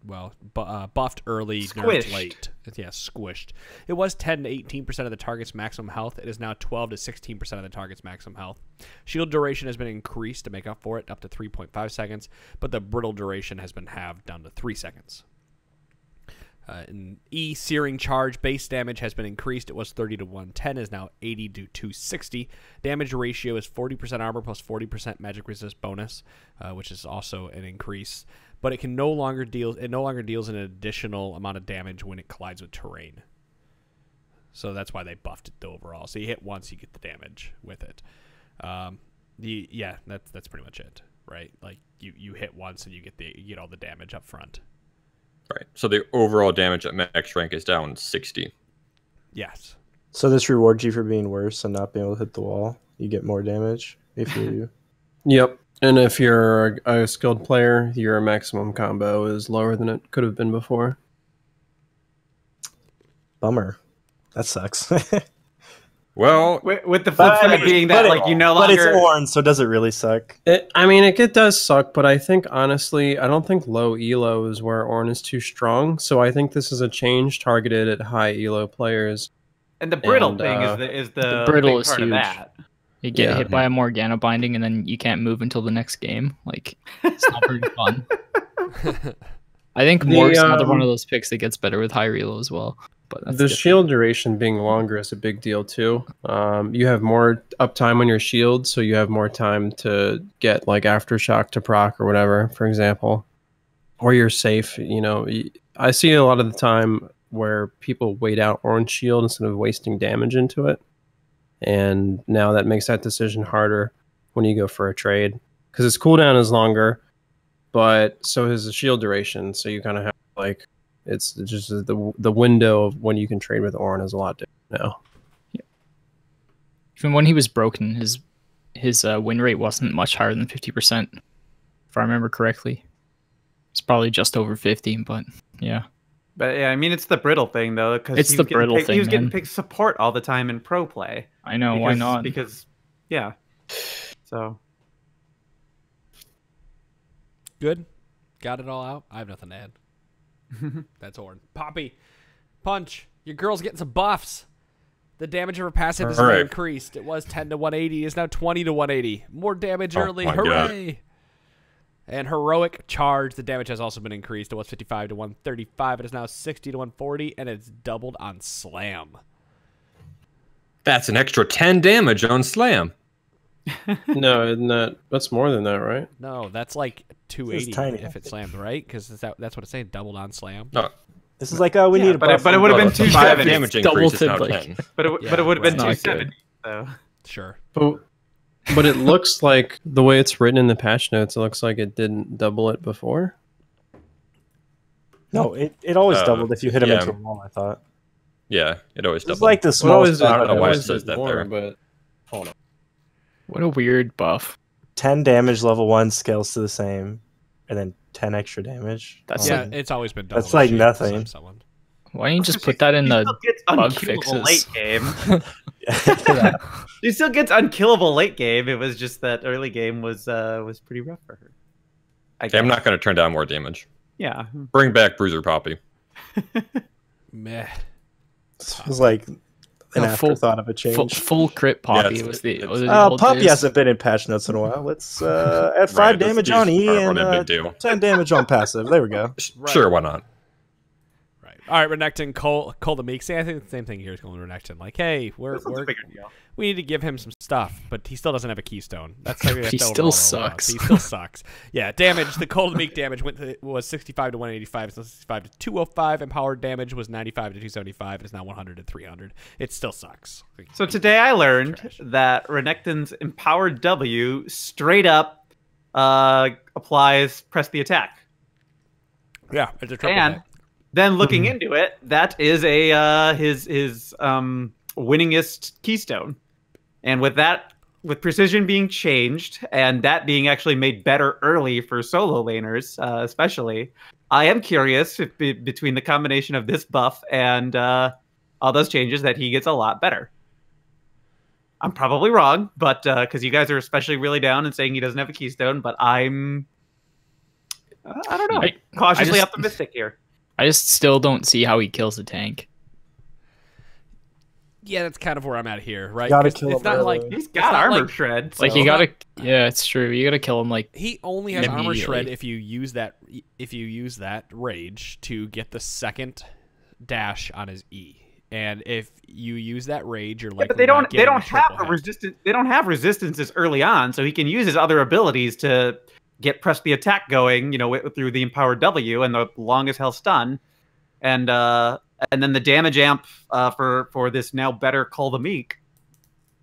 buffed early, nerfed late. Yeah, squished. It was 10 to 18% of the target's maximum health. It is now 12 to 16% of the target's maximum health. Shield duration has been increased to make up for it, up to 3.5 seconds, but the brittle duration has been halved down to 3 seconds. In E, Searing Charge base damage has been increased. It was 30 to 110, is now 80 to 260. Damage ratio is 40% armor plus 40% magic resist bonus, which is also an increase. But it can no longer deals an additional amount of damage when it collides with terrain. So that's why they buffed it overall. So you hit once, you get the damage with it. That's pretty much it, right? Like you hit once and you get all the damage up front. Right. So the overall damage at max rank is down 60. Yes. So this rewards you for being worse and not being able to hit the wall. You get more damage if you... Yep. And if you're a skilled player, your maximum combo is lower than it could have been before. Bummer. That sucks. Well, with the flip side being that, like, you no longer... But it's Ornn, so does it really suck? It does suck, but I think, honestly, I don't think low elo is where Ornn is too strong, so I think this is a change targeted at high elo players. And the brittle thing is the brittle big is part huge. of that. You get hit by a Morgana binding, and then you can't move until the next game. Like, it's not very fun. I think Morg's another one of those picks that gets better with high elo as well. But that's the shield duration being longer is a big deal too. You have more uptime on your shield, so you have more time to get like aftershock to proc or whatever, for example. Or you're safe. You know, I see a lot of the time where people wait out Orange Shield instead of wasting damage into it, and now that makes that decision harder when you go for a trade because its cooldown is longer, but so is the shield duration. So you kind of have like. It's just the window of when you can trade with Ornn is a lot different now. Yeah. Even when he was broken, his win rate wasn't much higher than 50%, if I remember correctly. It's probably just over 50, but yeah. But yeah, I mean, it's the brittle thing though, because it's the brittle thing. He was getting picked support all the time in pro play. I know, why not? Because yeah, so good. Got it all out. I have nothing to add. That's Ornn. Poppy, Punch. Your girl's getting some buffs. The damage of her passive has been increased. It was 10 to 180. It's now 20 to 180. More damage early. Hooray! God. And Heroic Charge. The damage has also been increased. It was 55 to 135. It is now 60 to 140, and it's doubled on Slam. That's an extra 10 damage on Slam. No, that's more than that, right? No, that's like 280 if it slammed, right? Because that's what it's saying, doubled on Slam. No, this is like we need a buff. But it would have been 270 damage increase is now 10. But it would have been 270. So sure. But it looks like the way it's written in the patch notes, it looks like it didn't double it before. No, it always doubled if you hit him into a wall. I thought. Yeah, it always This is doubles. like the Well, smallest. I don't know why it always says did that more, there. but hold on. What a weird buff. 10 damage level 1 scales to the same, and then 10 extra damage. That's Yeah, like- it's always been double. That's like shape, nothing. Someone. Why don't you just put that in She the still gets bug unkillable fixes? late game. She still gets unkillable late game. It was just that early game was pretty rough for her. Okay, I'm not going to turn down more damage. Yeah. Bring back Bruiser Poppy. Meh. It was like an No, full- afterthought of a change. Full crit Poppy it's- was the. it's- Was it the old Poppy days? hasn't been in patch notes in a while. Let's add 5 Right, damage that's on E part and of a big deal. 10 damage on passive. There we go. Right. Sure, why not? Right. All right, Renekton, Cole the Meek. See, I think the same thing here is going to Renekton. Like, hey, This one's a bigger deal. we need to give him some stuff, but he still doesn't have a keystone. That's how we have He to still overall roll sucks. out. He still sucks. Yeah, damage. The Cold Meek damage was 65 to 185, so 65 to 205. Empowered damage was 95 to 275. It's now 100 to 300. It still sucks. So today I learned Trash. that Renekton's empowered W straight up applies press the attack. Yeah, it's a triple And hit. then looking into it, that is a his winningest keystone. And with that, with precision being changed and that being actually made better early for solo laners, especially, I am curious if between the combination of this buff and all those changes that he gets a lot better. I'm probably wrong, but because you guys are especially really down and saying he doesn't have a keystone, but I don't know, cautiously just- optimistic here. I just still don't see how he kills a tank. Yeah, that's kind of where I'm at here, right? Gotta 'Cause kill it's him not early. like He's it's got not armor like- shred. Like so- you gotta, yeah, it's true. You gotta kill him like He only has armor shred Immediately. if you use that rage to get the second dash on his E. And if you use that rage, you're like but they don't have a resistance. They don't have resistances early on, so he can use his other abilities to get press the attack going. You know, through the empowered W and the longest hell stun, and then the damage amp for this now better Call the Meek.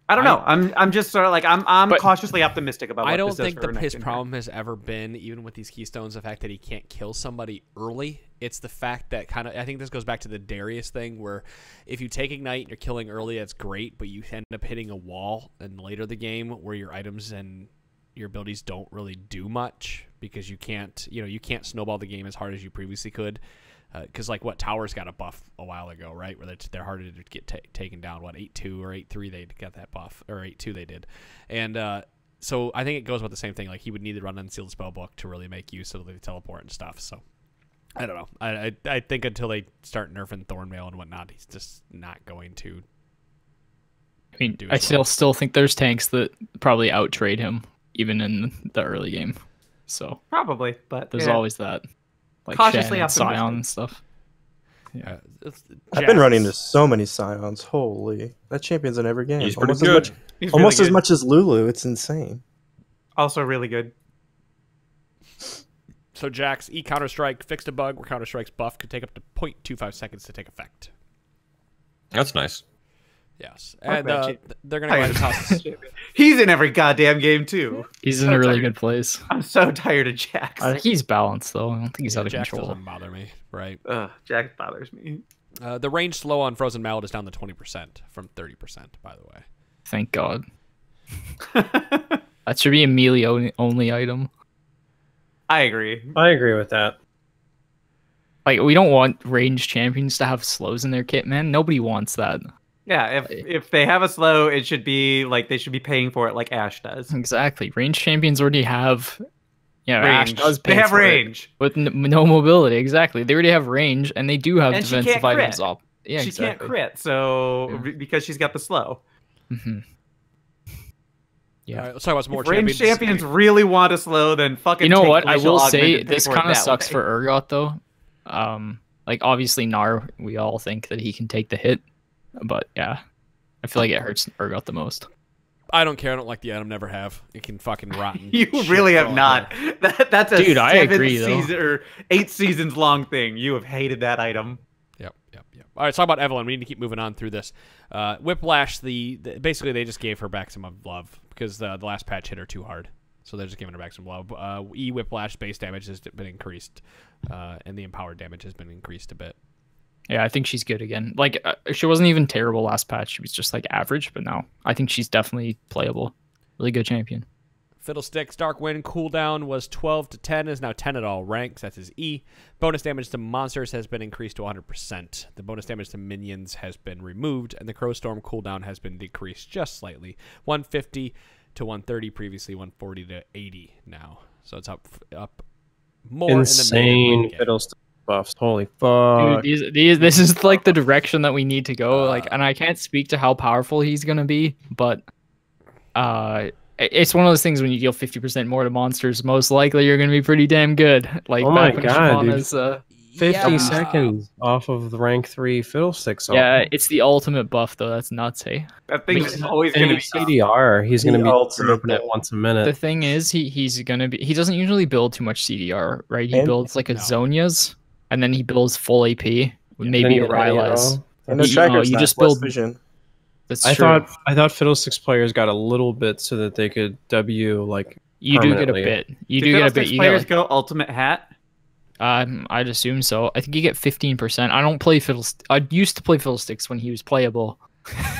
I don't know. I'm just sort of like I'm But- cautiously optimistic about. I What don't this does think for his Renekton. problem has ever been, even with these keystones, the fact that he can't kill somebody early. It's the fact that I think this goes back to the Darius thing, where if you take Ignite and you're killing early, that's great, but you end up hitting a wall in later the game where your items and your abilities don't really do much because you can't snowball the game as hard as you previously could. Because Towers got a buff a while ago, right? Where they're harder to get taken down. 8-2 or 8-3 they got that buff, or 8-2 they did, and so I think it goes with the same thing. Like he would need to run Unsealed Spellbook to really make use of the teleport and stuff. So I don't know. I think until they start nerfing Thornmail and whatnot, he's just not going to. I mean, do I as well. still think there's tanks that probably outtrade him even in the early game. So Probably, but there's yeah. always that, like Cautiously Shen and optimistic. Scion and stuff. I've been running into so many Scions. Holy, that champion's in every game. He's pretty Almost good. As much, He's almost really as good. much as Lulu. It's insane. Also really good. So Jack's E Counter Strike fixed a bug where Counter Strike's buff could take up to 0.25 seconds to take effect. That's nice. Yes, Fuck and that shit. they're gonna go ahead and toss. He's in every goddamn game too. He's in So a really tired. good place. I'm so tired of Jax. I think he's balanced though. I don't think he's out of Jax control. doesn't bother me, right? Ugh, Jax bothers me. The range slow on Frozen Mallet is down to 20% from 30%, by the way. Thank God. That should be a melee only item. I agree. I agree with that. Like we don't want ranged champions to have slows in their kit, man. Nobody wants that. Yeah, if they have a slow, it should be like they should be paying for it like Ashe does. Exactly. Ranged champions already have. Yeah, Ashe Range. does They pay have for it range. with no mobility. Exactly. They already have range, and they do have And she defensive can't items crit. up. Yeah, She exactly. can't crit, so Yeah. because she's got the slow. Mm-hmm. Yeah. All right, let's talk about some more If range champions. champions really want a slow, then fucking. You know take what? I glacial will augment say and pay this for it kind of that sucks way. for Urgot though. Like obviously Gnar, we all think that he can take the hit, but yeah, I feel like it hurts Urgot the most. I don't care. I don't like the item. Never have. It can fucking rotten. You shit really for have all not. I That's a Dude, I 7 agree, though. season or 8 seasons long thing. You have hated that item. Yep. All right, let's talk about Evelyn. We need to keep moving on through this. Whiplash, basically they just gave her back some of love because the last patch hit her too hard. So they're just giving her back some love. Whiplash base damage has been increased, and the empowered damage has been increased a bit. Yeah, I think she's good again. Like, she wasn't even terrible last patch. She was just like average, but now I think she's definitely playable. Really good champion. Fiddlesticks Dark Wind cooldown was 12 to 10, is now 10 at all ranks. That's his E. Bonus damage to monsters has been increased to 100%. The bonus damage to minions has been removed, and the Crowstorm cooldown has been decreased just slightly. 150 to 130, previously 140 to 80 now. So it's up more insane in the mid Fiddlesticks buffs. Holy fuck. Dude, this is like the direction that we need to go. Like, and I can't speak to how powerful he's gonna be, but it's one of those things when you deal 50% more to monsters, most likely you're gonna be pretty damn good. Like, oh my back when god, Shyvana's, 50 seconds off of the rank 3 Fiddlesticks. yeah, it's the ultimate buff though. That's nuts, hey. That thing's But always going to be CDR. He's going to be ultimate dropping it buff. once a The minute. thing is, he doesn't usually build too much CDR, right? He And- builds like a Zonia's, and then he builds full AP, maybe Then a you get Rylas. And the You- tracker's you nice, just less build- vision. That's I true. thought Fiddlesticks players got a little bit so that they could W like You do get a permanently. bit. You Do do get a Fiddlesticks bit. You players get, go ultimate hat? I'd assume so. I think you get 15%. I don't play Fiddlesticks. I used to play Fiddlesticks when he was playable,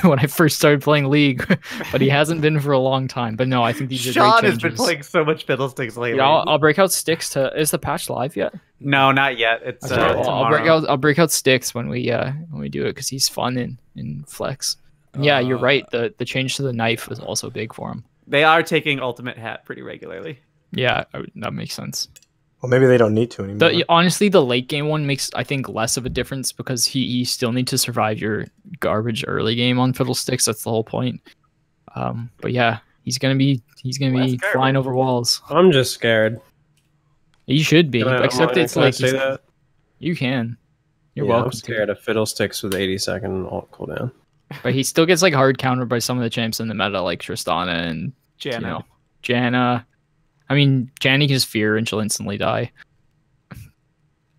when I first started playing League, but he hasn't been for a long time. But no, I think these are Sean great has been changes. playing so much Fiddlesticks lately. Yeah, I'll break out Sticks to. Is the patch live yet? No, not yet. It's Okay, well, tomorrow. I'll break out Sticks when we do it because he's fun in Flex. And yeah, you're right. The change to the knife was also big for him. They are taking ultimate hat pretty regularly. Yeah, that makes sense. Well, maybe they don't need to anymore. Honestly, the late game one makes, I think, less of a difference because he still need to survive your garbage early game on Fiddlesticks. That's the whole point. But yeah, he's gonna be Less flying over walls. I'm just scared. You should be, Can I- except it's can I like say that? you can. You're Yeah, welcome I'm scared of Fiddlesticks with 80-second ult cooldown. to. But he still gets like hard countered by some of the champs in the meta, like Tristana and Janna. Janna. I mean, Janny can just fear and she'll instantly die.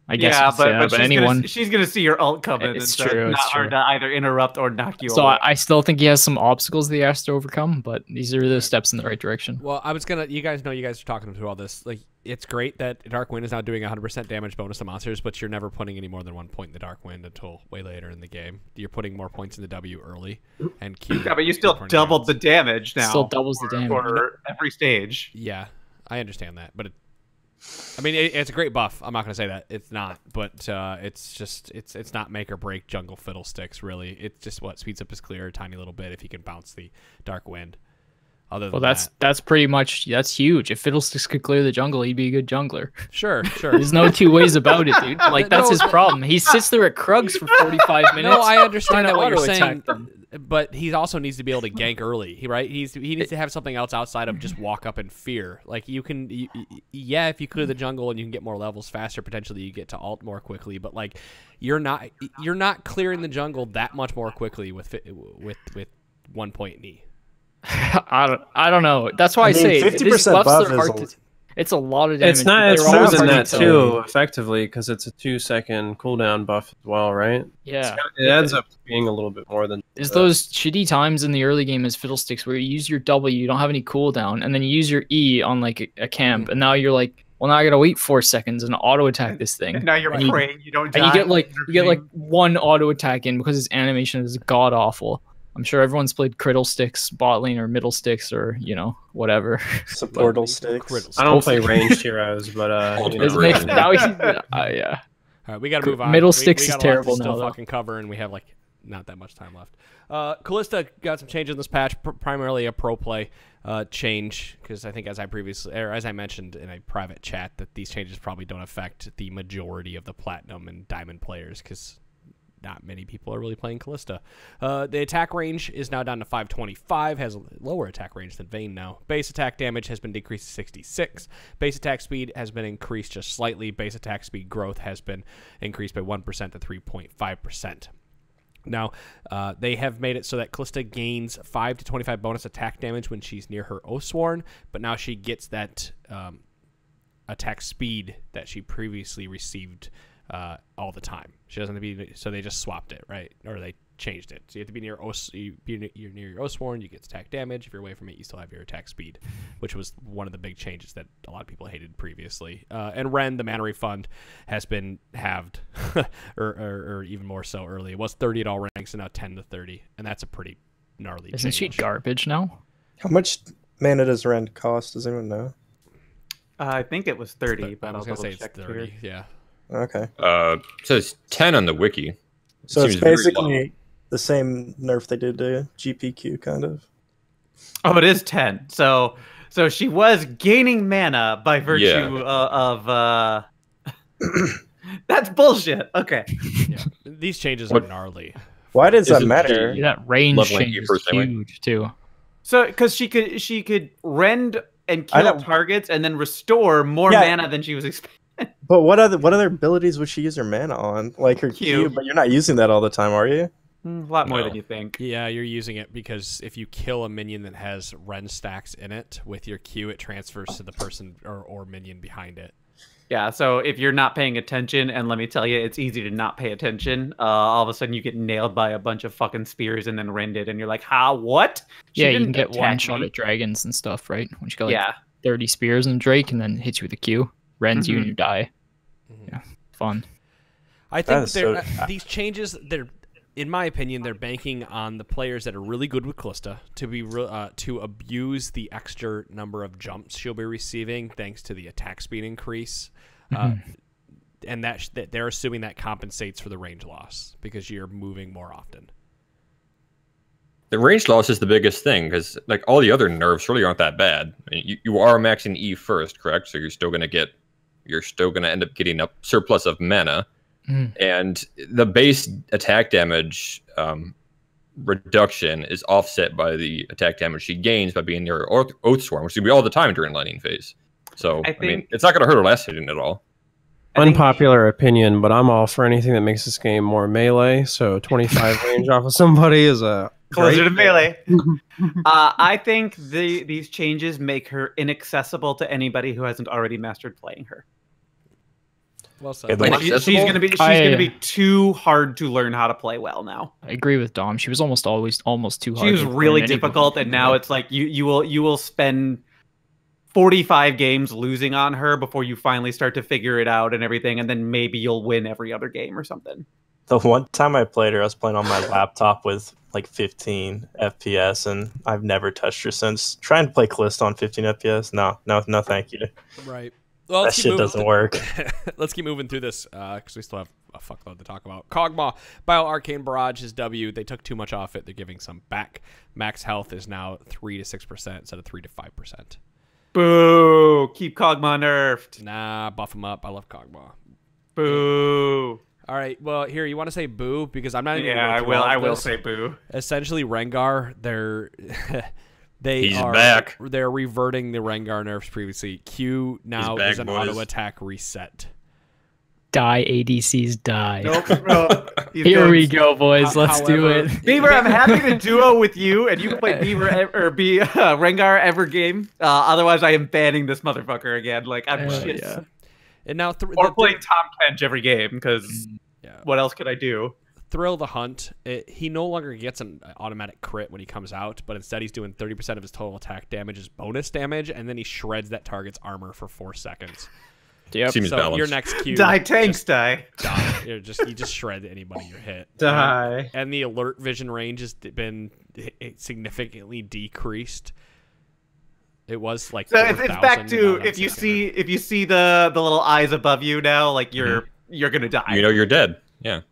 I guess. Yeah, you could say that, but she's anyone. she's gonna see your ult coming. It's and so true, Not it's hard true. to either interrupt or knock you So away. I still think he has some obstacles that he has to overcome, but these are the steps in the right direction. Well, I was gonna. You guys know you guys are talking through all this. Like, it's great that Dark Wind is now doing 100% damage bonus to monsters, but you're never putting any more than 1 point in the Dark Wind until way later in the game. You're putting more points in the W early and Q. Yeah, but you still for doubled the endurance. damage now. Still doubles the damage. for every stage. Yeah, I understand that, but I mean, it's a great buff. I'm not gonna say that it's not, but it's just it's not make or break jungle Fiddlesticks really. It's just what speeds up his clear a tiny little bit if he can bounce the Dark Wind. Other than Well, that, that's pretty much that's huge. If Fiddlesticks could clear the jungle, he'd be a good jungler. sure. There's no two ways about it, dude. Like that's his problem. He sits there at Krugs for 45 minutes. No, I understand trying that to what you're auto-attack saying, them. but he also needs to be able to gank early. He needs to have something else outside of just walk up and fear. Like you can, yeah, if you clear the jungle and you can get more levels faster, potentially you get to ult more quickly. But like you're not clearing the jungle that much more quickly with 1 point knee. I don't know. That's why I, I mean, say 50% these buffs buff are is hard to. It's a lot of damage. It's not. but It's they're more always than hard that to too, effectively, because it's a 2-second cooldown buff as well, right? Yeah. It ends up being a little bit more than. There's those shitty times in the early game as Fiddlesticks where you use your W, you don't have any cooldown, and then you use your E on like a camp, and now you're like, well, now I gotta wait 4 seconds and auto attack this thing. And now you're And you- praying you don't die. And you get like one auto attack in because his animation is god awful. I'm sure everyone's played Criddle Sticks, bot lane, or Middle Sticks, or Supportal sticks. I don't play ranged heroes, but Ultimate Isn't Right. it- now yeah. All right, we got to move on. Middle We sticks got is a lot to terrible still now, though. fucking cover, and we have like not that much time left. Callista got some changes in this patch, primarily a pro play change, because I think as I mentioned in a private chat, that these changes probably don't affect the majority of the platinum and diamond players, because not many people are really playing Callista. The attack range is now down to 525, has a lower attack range than Vayne now. Base attack damage has been decreased to 66. Base attack speed has been increased just slightly. Base attack speed growth has been increased by 1% to 3.5%. Now, they have made it so that Callista gains 5 to 25 bonus attack damage when she's near her Oathsworn, but now she gets that attack speed that she previously received all the time. She doesn't be, so they just swapped it, right? Or they changed it. So you have to be near you're near your Oathsworn, you get attack damage. If you're away from it, you still have your attack speed, which was one of the big changes that a lot of people hated previously. And Ren, the mana refund, has been halved, or even more so early. It was 30 at all ranks, and now 10 to 30, and that's a pretty gnarly Isn't she change. garbage now? How much mana does Ren cost? Does anyone know? I think it was 30, but I I'll was gonna say double it's check 30. here. Yeah. Okay. It says 10 on the wiki. So it's Seems very basically the same nerf they did to GPQ, kind of. Oh, it is 10. So she was gaining mana by virtue of That's bullshit. Okay. Yeah. These changes are gnarly. Why does that Isn't matter? she- That range Leveling change you is first anyway. huge too. So because she could rend and I kill know. targets and then restore more Yeah. mana than she was expecting. But what other abilities would she use her mana on? Like her Q. Q, but you're not using that all the time, are you? A lot more No. than you think. Yeah, you're using it because if you kill a minion that has Ren stacks in it, with your Q, it transfers to the person or minion behind it. Yeah, so if you're not paying attention, and let me tell you, it's easy to not pay attention, all of a sudden you get nailed by a bunch of fucking spears and then rended, and you're like, "How? What?" She Yeah, you didn't can get attack one shot me. at dragons and stuff, right? When you got like Yeah. 30 spears in Drake and then hits you with a Q, rends you and you die. Yeah, fun. I That think is so- these changes, they're, in my opinion, they're banking on the players that are really good with Callista to abuse the extra number of jumps she'll be receiving thanks to the attack speed increase, and that they're assuming that compensates for the range loss because you're moving more often. The range loss is the biggest thing because like all the other nerfs really aren't that bad. I mean, you are maxing E first, correct? So you're still gonna end up getting a surplus of mana, and the base attack damage reduction is offset by the attack damage she gains by being near Oathsworn, which is gonna be all the time during lightning phase. So I mean, think- it's not gonna hurt her last hitting at all. Unpopular opinion, but I'm all for anything that makes this game more melee. So 25 range off of somebody is a Closer to great melee. I think these changes make her inaccessible to anybody who hasn't already mastered playing her. Well said. Yeah, Like, she's Inaccessible? gonna be too hard to learn how to play well now. I agree with Dom. She was almost too hard. She was to learn really anyway. difficult, and now it's like you will spend 45 games losing on her before you finally start to figure it out and everything, and then maybe you'll win every other game or something. The one time I played her, I was playing on my laptop with like 15 FPS, and I've never touched her since. Trying to play Callista on 15 FPS? No, thank you. Right. Well, That let's keep shit moving. doesn't work. Let's keep moving through this because we still have a fuckload to talk about. Kog'Maw, Bio Arcane Barrage is W. They took too much off it. They're giving some back. Max health is now 3 to 6% instead of 3 to 5%. Boo! Keep Kog'Maw nerfed. Nah, buff them up. I love Kog'Maw. Boo! All right. Well, here, you want to say boo? Because I'm not even Yeah, gonna I go through will. all of I will this. say boo. Essentially, Rengar, He's back. They're reverting the Rengar nerfs previously. Q now back, is an boys. auto attack reset. Die, ADCs, die. Nope. Here we go, boys. Let's do However- it. Beaver, I'm happy to duo with you, and you can play Beaver or be Rengar ever game. Otherwise, I am banning this motherfucker again. Like I'm Hell just yeah. And now or playing Tom Kench every game because Yeah. what else could I do? Thrill the Hunt, he no longer gets an automatic crit when he comes out, but instead he's doing 30% of his total attack damage as bonus damage, and then he shreds that target's armor for 4 seconds. Yep. Seems So balanced. your next Q, Die, tanks, die. die. You just shred anybody you hit. Die. And the alert vision range has been significantly decreased. It was like So it's 4,000, back now to that's if you 600. see the little eyes above you now, like you're gonna die. You know you're dead. Yeah. You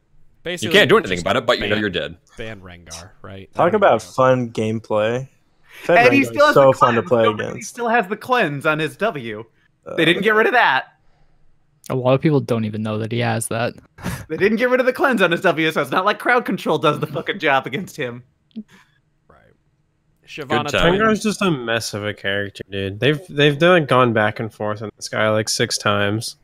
Basically, can't do anything just about it, but you know ban- you're dead. Ban Rengar, right? Talk There we about go. fun gameplay. Fed and he Rengar still is has so the fun to cleanse. play Nobody against. still has the cleanse on his W. They didn't get rid of that. A lot of people don't even know that he has that. They didn't get rid of the cleanse on his W, so it's not like crowd control does the fucking job against him. Right. Shyvana time. Titan. Rengar's just a mess of a character, dude. They've gone back and forth on this guy like 6 times.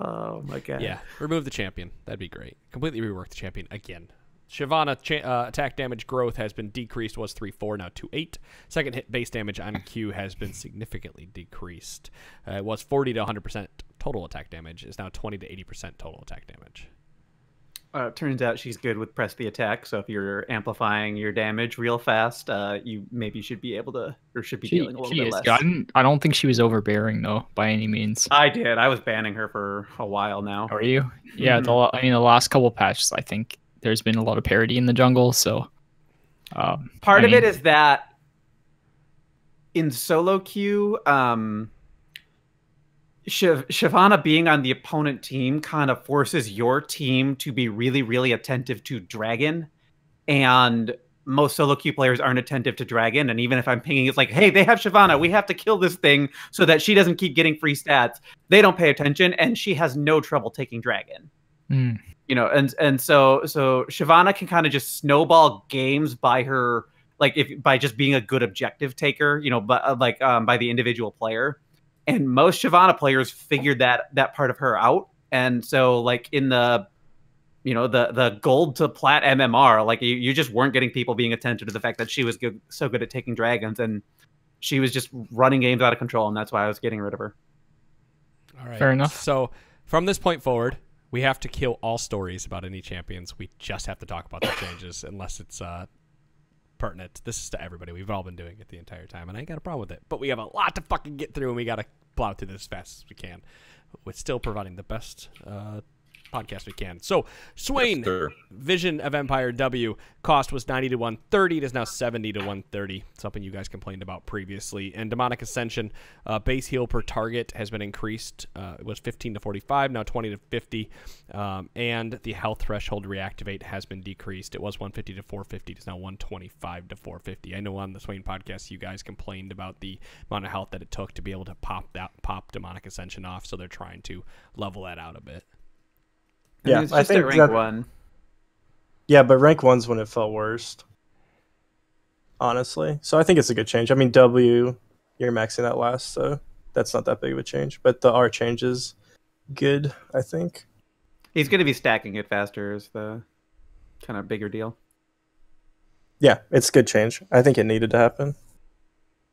Oh my god. Yeah, remove the champion. That'd be great. Completely rework the champion again. Shyvana attack damage growth has been decreased, was 3-4, now 2-8. Second hit base damage on Q has been significantly decreased. It was 40 to 100% total attack damage. It's now 20 to 80% total attack damage. Turns out she's good with press the attack. So if you're amplifying your damage real fast, you maybe should be able to, or should be dealing a little bit less. I don't think she was overbearing though, by any means. I did. I was banning her for a while now. Are you? Yeah. I mean, the last couple patches, I think there's been a lot of parity in the jungle. So part of it is that in solo queue, Shyvana being on the opponent team kind of forces your team to be really, really attentive to Dragon. And most solo queue players aren't attentive to Dragon. And even if I'm pinging, it's like, hey, they have Shyvana. We have to kill this thing so that she doesn't keep getting free stats. They don't pay attention, and she has no trouble taking Dragon. Mm. You know, and so Shyvana can kind of just snowball games by her, like by just being a good objective taker, you know, but by the individual player. And most Shyvana players figured that part of her out. And so like in the, you know, the gold to plat MMR, like you just weren't getting people being attentive to the fact that she was so good at taking dragons, and she was just running games out of control. And that's why I was getting rid of her. All right. Fair enough. So from this point forward, we have to kill all stories about any champions. We just have to talk about the changes unless it's pertinent. This is to everybody. We've all been doing it the entire time, and I ain't got a problem with it. But we have a lot to fucking get through, and we got to plow through this as fast as we can with still providing the best podcast we can. So, Swain, Yes, Vision of Empire W, cost was 90 to 130. It is now 70 to 130, something you guys complained about previously. And Demonic Ascension, base heal per target has been increased. It was 15 to 45, now 20 to 50. And the health threshold reactivate has been decreased. It was 150 to 450. It's now 125 to 450. I know on the Swain podcast, you guys complained about the amount of health that it took to be able to pop Demonic Ascension off, so they're trying to level that out a bit. Yeah, I think rank 1. Yeah, but rank 1's when it felt worst. Honestly. So I think it's a good change. I mean, W, you're maxing that last, so that's not that big of a change. But the R change is good, I think. He's going to be stacking it faster is the kind of bigger deal. Yeah, it's a good change. I think it needed to happen.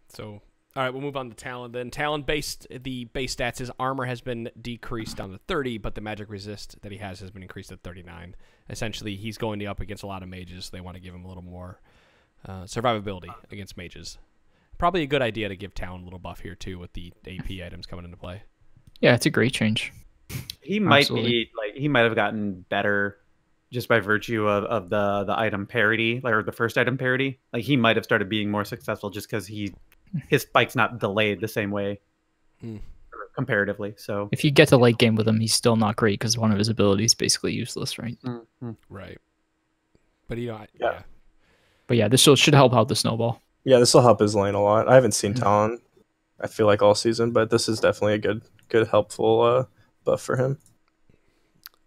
So, all right, we'll move on to Talon then. Talon, the base stats, his armor has been decreased down to 30, but the magic resist that he has been increased to 39. Essentially, he's going up against a lot of mages, so they want to give him a little more survivability against mages. Probably a good idea to give Talon a little buff here, too, with the AP items coming into play. Yeah, it's a great change. He might he might have gotten better just by virtue of the item parity, or the first item parity. Like, he might have started being more successful just because his spike's not delayed the same way comparatively. So if you get to late game with him, he's still not great because one of his abilities is basically useless, right? Right. But, you know, Yeah. But yeah, this should help out the snowball. Yeah, this will help his lane a lot. I haven't seen Talon, I feel like, all season, but this is definitely a good helpful buff for him.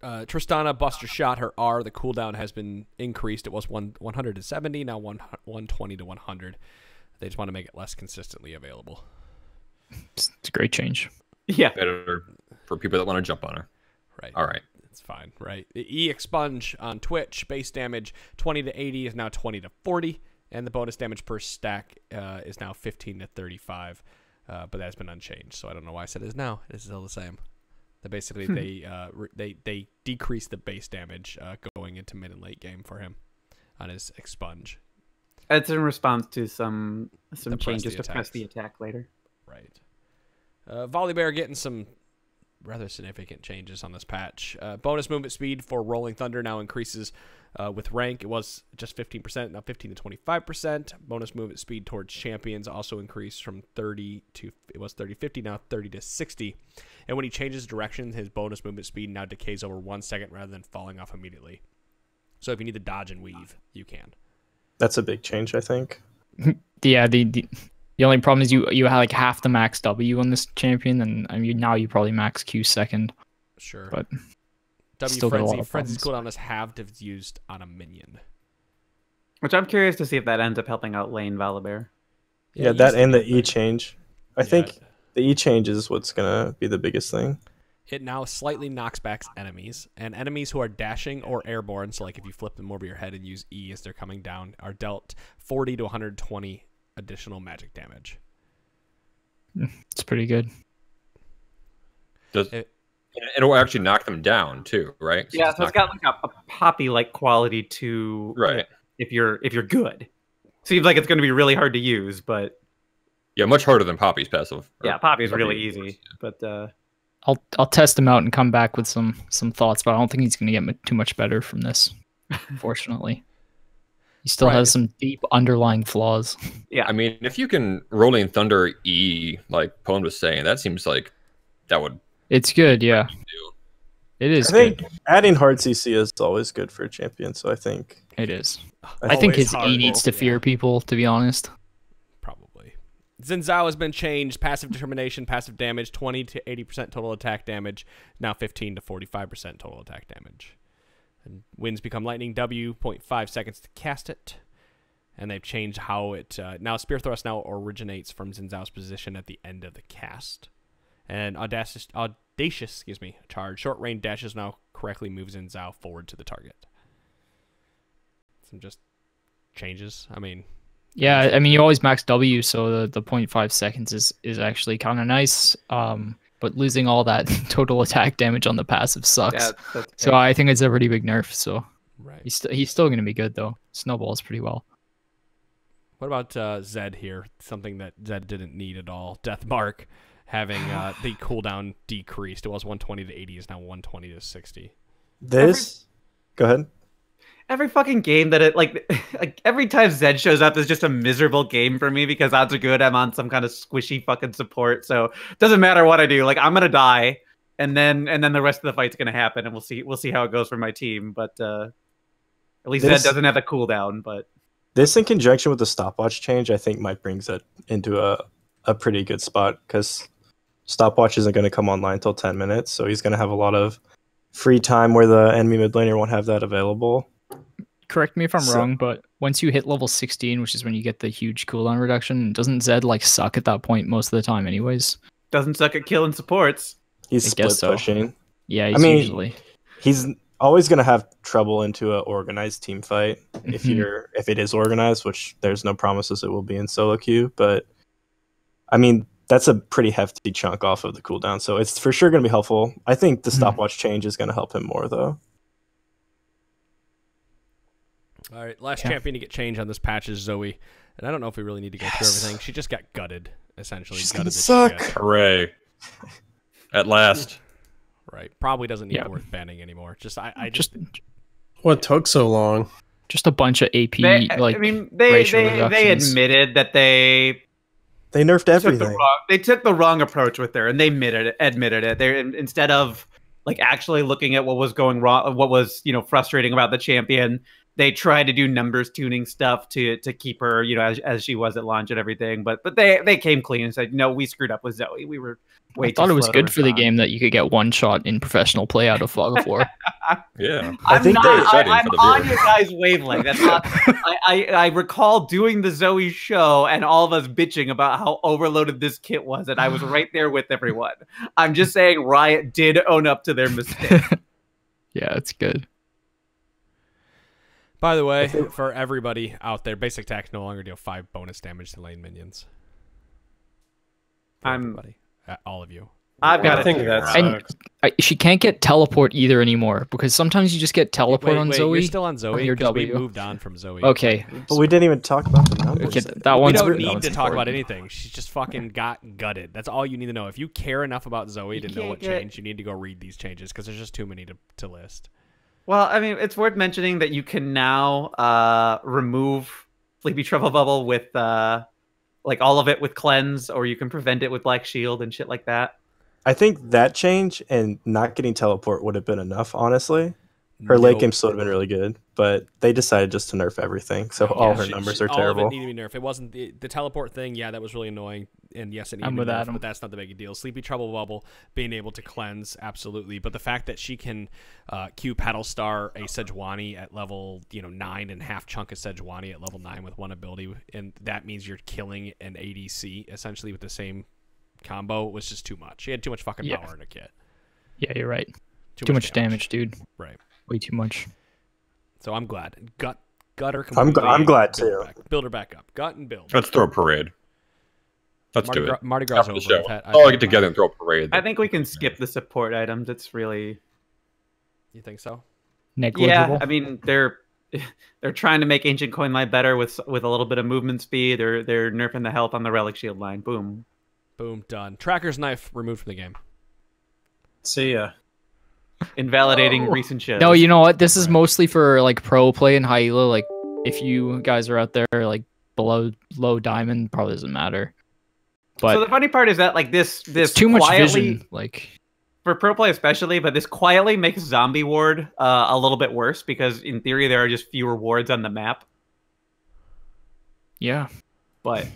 Tristana Buster Shot, her R, the cooldown has been increased. It was 100 to 70, now 120 to 100. They just want to make it less consistently available. It's a great change. yeah, Better for people that want to jump on her. Right. All right. It's fine, right? The E-Expunge on Twitch, base damage 20 to 80 is now 20 to 40, and the bonus damage per stack is now 15 to 35, but that has been unchanged, so I don't know why I said it is now. It's still the same. Basically, they decrease the base damage going into mid and late game for him on his Expunge. it's in response to some changes to press attacks. the attack later. Right. Volibear getting some rather significant changes on this patch. Bonus movement speed for Rolling Thunder now increases with rank. It was just 15%, now 15 to 25%. Bonus movement speed towards champions also increased from 30 to, it was 30-50, now 30 to 60. And when he changes direction, his bonus movement speed now decays over 1 second rather than falling off immediately. So if you need to dodge and weave, you can. That's a big change, I think. Yeah, the only problem is you have like half the max W on this champion, and I mean now you probably max Q second. Sure. But W still got a lot of Frenzy's problems. cooldown is halved if it's used on a minion. Which I'm curious to see if that ends up helping out lane Volibear. Yeah, that used and to the be a E thing. change. I Yeah. think the E change is what's gonna be the biggest thing. It now slightly knocks back enemies, and enemies who are dashing or airborne, so like if you flip them over your head and use E as they're coming down, are dealt 40 to 120 additional magic damage. It's pretty good. Does And it'll actually knock them down too, right? Yeah, so it's got like a poppy-like quality to right. If you're good, seems like it's going to be really hard to use, but yeah, much harder than Poppy's passive. Yeah, Poppy's really easy, but I'll test him out and come back with some thoughts, but I don't think he's going to get too much better from this. Unfortunately, he still has some deep underlying flaws. Yeah, I mean, if you can Rolling Thunder E, like Pone was saying, that seems like that would. It's good, yeah. It is. I think adding hard CC is always good for a champion, so I think it is. I think his E needs to fear people, to be honest. Probably. Xin Zhao has been changed. Passive determination, passive damage, 20 to 80% total attack damage. Now 15 to 45% total attack damage. And winds become lightning W, 0.5 seconds to cast it. And they've changed how it... now Spear Thrust now originates from Xin Zhao's position at the end of the cast. And audacious charge. Short range dashes now correctly moves Xin Zhao forward to the target. Some just changes. I mean... Yeah, I mean, you always max W, so the 0.5 seconds is actually kind of nice. But losing all that total attack damage on the passive sucks. Yeah, so I think it's a pretty big nerf. So he's still going to be good, though. Snowballs pretty well. What about Zed here? Something that Zed didn't need at all. Death Mark having the cooldown decreased. It was 120 to 80, is now 120 to 60. Go ahead. Every fucking game that like every time Zed shows up is just a miserable game for me because odds are good I'm on some kind of squishy fucking support. So it doesn't matter what I do. Like I'm gonna die, and then the rest of the fight's gonna happen, and we'll see how it goes for my team. But at least Zed doesn't have a cooldown. But this, in conjunction with the stopwatch change, I think might bring Zed into a pretty good spot because stopwatch isn't going to come online until 10 minutes, so he's going to have a lot of free time where the enemy mid laner won't have that available. Correct me if I'm wrong, but once you hit level 16, which is when you get the huge cooldown reduction, doesn't Zed like suck at that point most of the time anyways? Doesn't suck at killing supports. He's split pushing. Yeah, usually. He's always going to have trouble into an organized team fight if it is organized, which there's no promises it will be in solo queue, but I mean, that's a pretty hefty chunk off of the cooldown, so it's for sure going to be helpful. I think the stopwatch change is going to help him more, though. All right, last champion to get changed on this patch is Zoe, and I don't know if we really need to go through everything. She just got gutted, essentially. She's gonna suck. Hooray! At last. Right, probably doesn't need worth banning anymore. I just what took so long? Just a bunch of AP. They admitted that they nerfed everything. They took the wrong approach with her, and they admitted it. They instead of like actually looking at what was going wrong, what was frustrating about the champion, they tried to do numbers tuning stuff to keep her as she was at launch and everything. But they came clean and said, no, we screwed up with Zoe. We were way too slow. I thought it was good for the game that you could get one shot in professional play out of Fog of War. Yeah, I'm on your guys' wavelength. That's not. I recall doing the Zoe show and all of us bitching about how overloaded this kit was, and I was right there with everyone. I'm just saying Riot did own up to their mistake. Yeah, it's good. By the way, for everybody out there, basic attacks no longer deal 5 bonus damage to lane minions. All of you. I've got to think that sucks. She can't get teleport either anymore because sometimes you just get teleport on Zoe. You're still on Zoe. Your W. We moved on from Zoe. Okay, but we didn't even talk about the numbers. We don't need to talk about anything. She's just fucking got gutted. That's all you need to know. If you care enough about Zoe to know what changed, you need to go read these changes because there's just too many to list. Well, I mean, it's worth mentioning that you can now remove Sleepy Trouble Bubble with like all of it with Cleanse, or you can prevent it with Black Shield and shit like that. I think that change and not getting teleport would have been enough, honestly. Her late game still would have been really good, but they decided just to nerf everything, so all her numbers are terrible. All of it needed to be nerfed. It wasn't the teleport thing. Yeah, that was really annoying, and yes, it needed to be nerfed, but that's not the big deal. Sleepy Trouble Bubble, being able to cleanse, absolutely, but the fact that she can Q Paddle Star a Sejuani at level 9 and half chunk a Sejuani at level 9 with one ability, and that means you're killing an ADC essentially with the same combo, was just too much. She had too much fucking power in her kit. Yeah, you're right. Too much damage, dude. Right. Way too much. So I'm glad. Gut her completely. I'm glad too. Build her back up. Gut and build. Let's throw a parade. Let's do it. Mardi Gras After the over. show. All get together and throw a parade. I think we can skip the support items. It's really. You think so? Negligible. Yeah, I mean they're trying to make Ancient Coin line better with a little bit of movement speed. They're nerfing the health on the Relic Shield line. Boom. Boom, done. Tracker's Knife removed from the game. See ya. Invalidating recent shows. No, you know what? This is mostly for like pro play and high elo. Like if you guys are out there like below low diamond, probably doesn't matter. But so the funny part is that like this it's too much quietly, vision. Like for pro play especially, but this quietly makes Zombie Ward a little bit worse because in theory there are just fewer wards on the map. yeah, But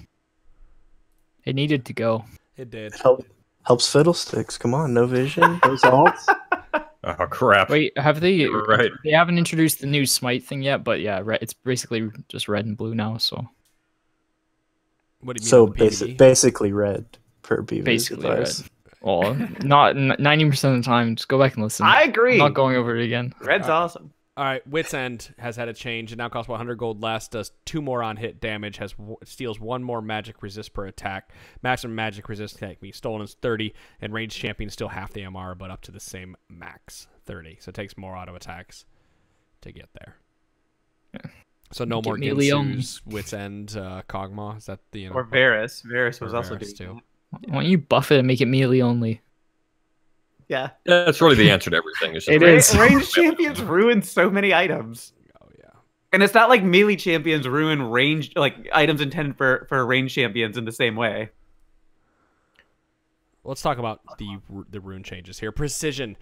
it needed to go. It did. Helps Fiddlesticks. Come on, no vision. Those alts. Oh crap! Wait, have they? You're right. They haven't introduced the new Smite thing yet, but yeah, it's basically just red and blue now. So What do you mean? So on the PvE? basically red per BV's basically advice. red. Well, not 90% of the time. Just go back and listen. I agree. I'm not going over it again. Red's awesome. All right, Wit's End has had a change. It now costs 100 gold less, does 2 more on hit damage, steals 1 more magic resist per attack. Maximum magic resist can be stolen is 30, and ranged champion is still half the MR, but up to the same max, 30. So it takes more auto attacks to get there. Yeah. So no more Get melee only. Ginsu's, Wit's End, Kog'Maw. Is that the Or Varus. Varus was Or also Varus, doing too. that. Why don't you buff it and make it melee only? Yeah. Yeah, that's really the answer to everything. It's just It is. Ranged champions ruin so many items. Oh, yeah. And it's not like melee champions ruin ranged like items intended for ranged champions in the same way. Let's talk about the rune changes here. Precision.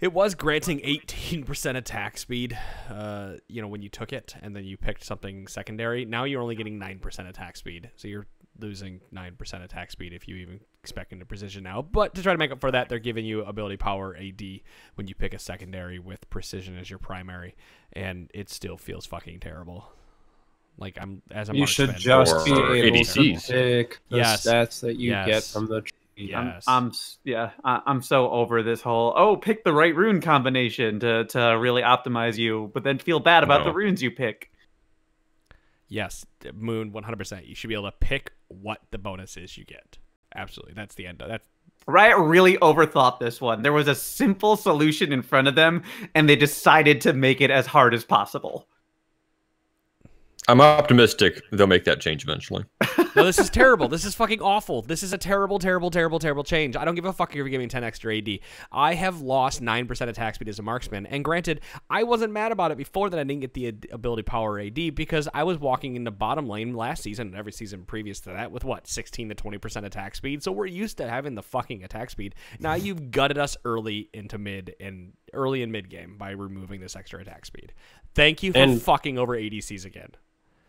It was granting 18% attack speed, when you took it, and then you picked something secondary. Now you're only getting 9% attack speed, so you're losing 9% attack speed if you even expect into precision now. But to try to make up for that, they're giving you ability power AD when you pick a secondary with precision as your primary, and it still feels fucking terrible. Like as a You marksman, should just be Or able to ADCs. pick the Yes. stats that you Yes. get from the tree. Yes. I'm so over this whole pick the right rune combination to really optimize you, but then feel bad about the runes you pick. Yes, Moon, 100%. You should be able to pick what the bonus is you get. Absolutely. That's the end of that. Riot really overthought this one. There was a simple solution in front of them, and they decided to make it as hard as possible. I'm optimistic they'll make that change eventually. No, this is terrible. This is fucking awful. This is a terrible, terrible, terrible, terrible change. I don't give a fuck if you're giving 10 extra AD. I have lost 9% attack speed as a marksman. And granted, I wasn't mad about it before that I didn't get the ability power AD because I was walking into bottom lane last season and every season previous to that with, 16 to 20% attack speed. So we're used to having the fucking attack speed. Now you've gutted us early in mid game by removing this extra attack speed. Thank you for fucking over ADCs again.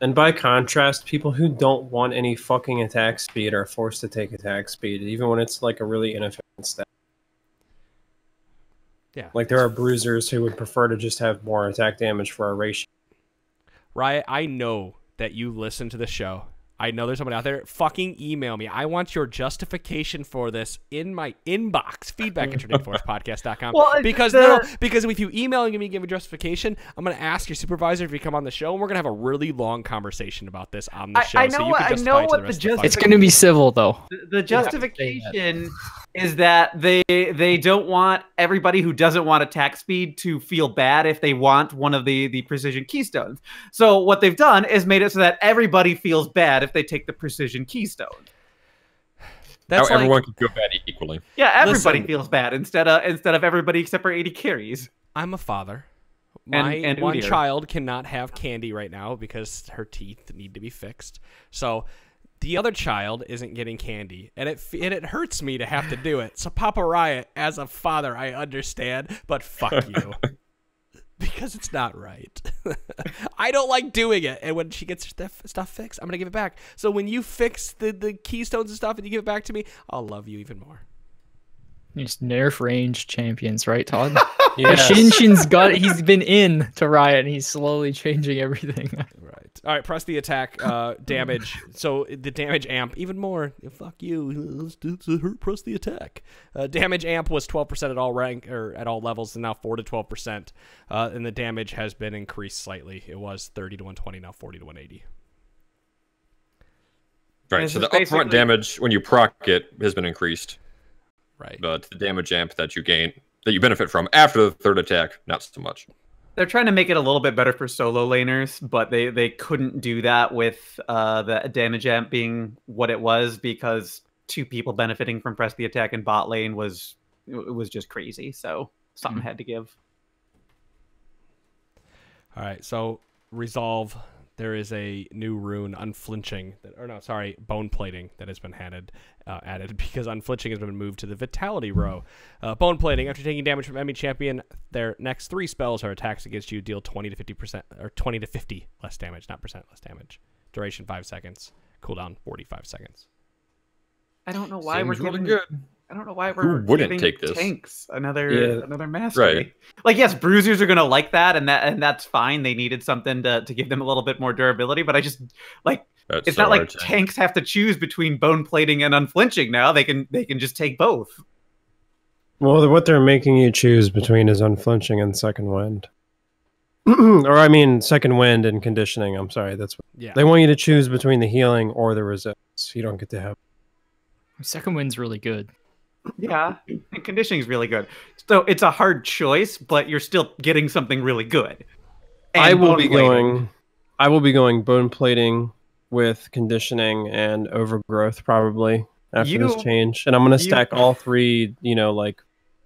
And by contrast, people who don't want any fucking attack speed are forced to take attack speed, even when it's like a really inefficient stat. Yeah. Like there are bruisers who would prefer to just have more attack damage for a ratio. Riot, I know that you listen to the show. I know there's somebody out there. Fucking email me. I want your justification for this in my inbox. Feedback@tradingforcepodcast.com. Well, because because if you email and give me a justification, I'm going to ask your supervisor if you come on the show, and we're going to have a really long conversation about this on the show. I know what the It's going to be civil though. The justification is that they don't want everybody who doesn't want attack speed to feel bad if they want one of the precision keystones. So what they've done is made it so that everybody feels bad if they take the precision keystone. That's everyone can feel bad equally. Yeah, everybody feels bad instead of everybody except for 80 carries. I'm a father. My one child cannot have candy right now because her teeth need to be fixed. So the other child isn't getting candy, and it hurts me to have to do it. So Papa Riot, as a father, I understand, but fuck you. Because it's not right. I don't like doing it. And when she gets her stuff fixed, I'm going to give it back. So when you fix the keystones and stuff and you give it back to me, I'll love you even more. Just nerf range champions, right, Todd? Yeah. Shinshin's he's been in to Riot and he's slowly changing everything. Right. All right, press the attack damage. So the damage amp, even more. Fuck you. Let's press the attack. Damage amp was 12% at all at all levels, and now 4 to 12%. And the damage has been increased slightly. It was 30 to 120, now 40 to 180. Right, This so is the upfront basically- damage when you proc it has been increased, Right. but the damage amp that you gain, that you benefit from after the third attack, not so much. They're trying to make it a little bit better for solo laners, but they couldn't do that with the damage amp being what it was because 2 people benefiting from press the attack in bot lane was just crazy. So something had to give. All right, so resolve. There is a new rune, unflinching, bone plating that has been added because unflinching has been moved to the vitality row. Bone plating, after taking damage from enemy champion, their next 3 spells or attacks against you deal 20 to 50% or 20 to 50 less damage, not percent less damage. Duration 5 seconds. Cooldown 45 seconds. I don't know why Seems we're really giving. good. I don't know why Who we're wouldn't giving take this? tanks another mastery. Right. Like yes, bruisers are gonna like that, and that's fine. They needed something to give them a little bit more durability, but I just like That's it's so not like hard to- tanks have to choose between bone plating and unflinching now. They can just take both. Well, what they're making you choose between is unflinching and second wind. Or I mean, second wind and conditioning. I'm sorry, that's what Yeah. they want you to choose between the healing or the resist. You don't get to have. Second wind's really good. Yeah, and conditioning is really good. So it's a hard choice, but you're still getting something really good. And I will bone be plating. going bone plating with conditioning and overgrowth probably after this change, and I'm going to stack all 3. Like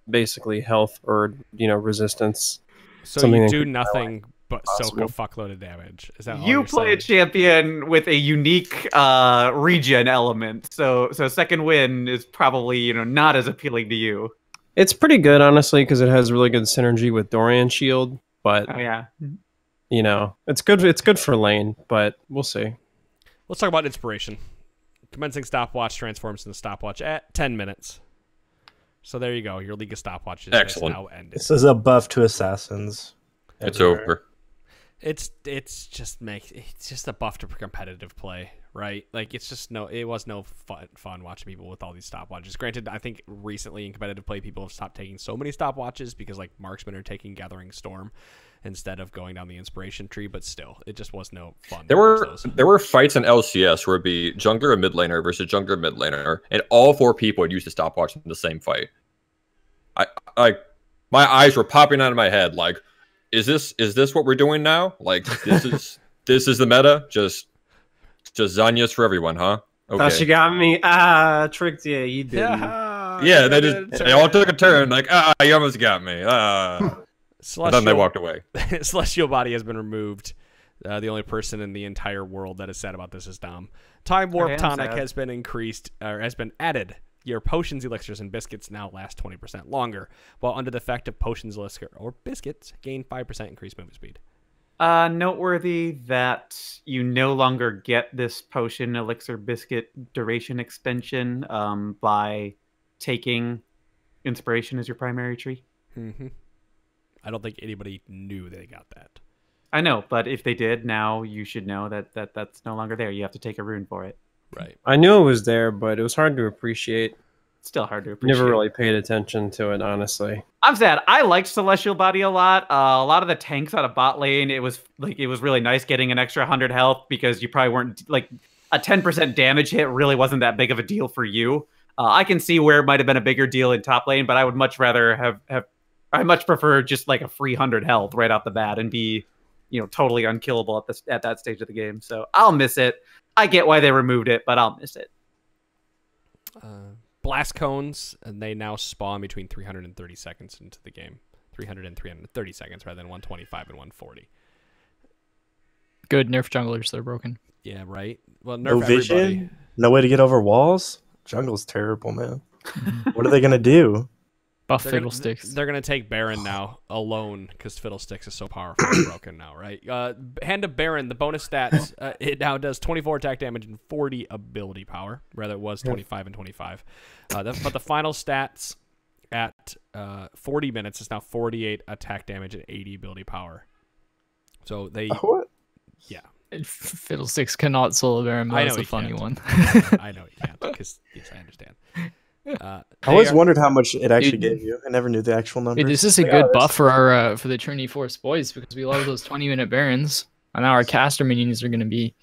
basically health or resistance. So something you that do could be nothing but soak a possible. fuckload of damage. Is that all You you're play a saying? champion with a unique regen element, so second win is probably not as appealing to you. It's pretty good, honestly, because it has really good synergy with Dorian Shield. But Oh yeah, it's good. It's good for lane, but we'll see. Let's talk about inspiration. Commencing stopwatch transforms into stopwatch at 10 minutes. So there you go. Your League of Stopwatches Excellent. is now ended. This is a buff to assassins. It's everywhere. over. It's just a buff to competitive play, right? Like it was no fun watching people with all these stopwatches. Granted, I think recently in competitive play people have stopped taking so many stopwatches because like marksmen are taking Gathering Storm instead of going down the inspiration tree, but still, it just was no fun. There to watch were those. there were fights in LCS where it'd be jungler and mid laner versus jungler mid laner, and all 4 people would use the stopwatch in the same fight. I my eyes were popping out of my head like, is this what we're doing now? Like this is the meta? Just Zanya's for everyone, huh? Okay. Thought you got me. Tricked you. You did. Yeah, they all took a turn. Like, you almost got me. And then they walked away. Celestial Body has been removed. The only person in the entire world that is sad about this is Dom. Time Warp I am Tonic sad. has been increased, or has been added. Your potions, elixirs, and biscuits now last 20% longer, while under the effect of potions, elixir, or biscuits, gain 5% increased movement speed. Noteworthy that you no longer get this potion, elixir, biscuit duration extension by taking inspiration as your primary tree. Mm-hmm. I don't think anybody knew they got that. I know, but if they did, now you should know that that's no longer there. You have to take a rune for it. Right. I knew it was there, but it was hard to appreciate. It's still hard to appreciate. Never really paid attention to it, honestly. I'm sad. I liked Celestial Body a lot. A lot of the tanks out of bot lane, it was really nice getting an extra 100 health because you probably weren't like a 10% damage hit really wasn't that big of a deal for you. I can see where it might have been a bigger deal in top lane, but I would much rather have I much prefer just like a free 100 health right off the bat and be, totally unkillable at that stage of the game. So I'll miss it. I get why they removed it, but I'll miss it. Blast cones, and they now spawn between 330 seconds into the game. 300 and 330 seconds rather than 125 and 140. Good nerf junglers, they're broken. Yeah, right? Well, nerf No vision, everybody. no way to get over walls. Jungle's terrible, man. What are they gonna do? Buff They're Fiddlesticks. They're going to take Baron now alone because Fiddlesticks is so powerful and broken now, right? Hand of Baron, the bonus stats, it now does 24 attack damage and 40 ability power. Rather, it was 25 and 25. But the final stats at 40 minutes is now 48 attack damage and 80 ability power. So they... What? Yeah. Fiddlesticks cannot solo Baron, but I know that's a he funny can't. one. I know you can't because, yes, I understand. I always wondered how much it actually gave you. I never knew the actual number. Dude, this is a good buff for our for the Trinity Force boys because we love those 20-minute Barons. And now our caster minions are going to be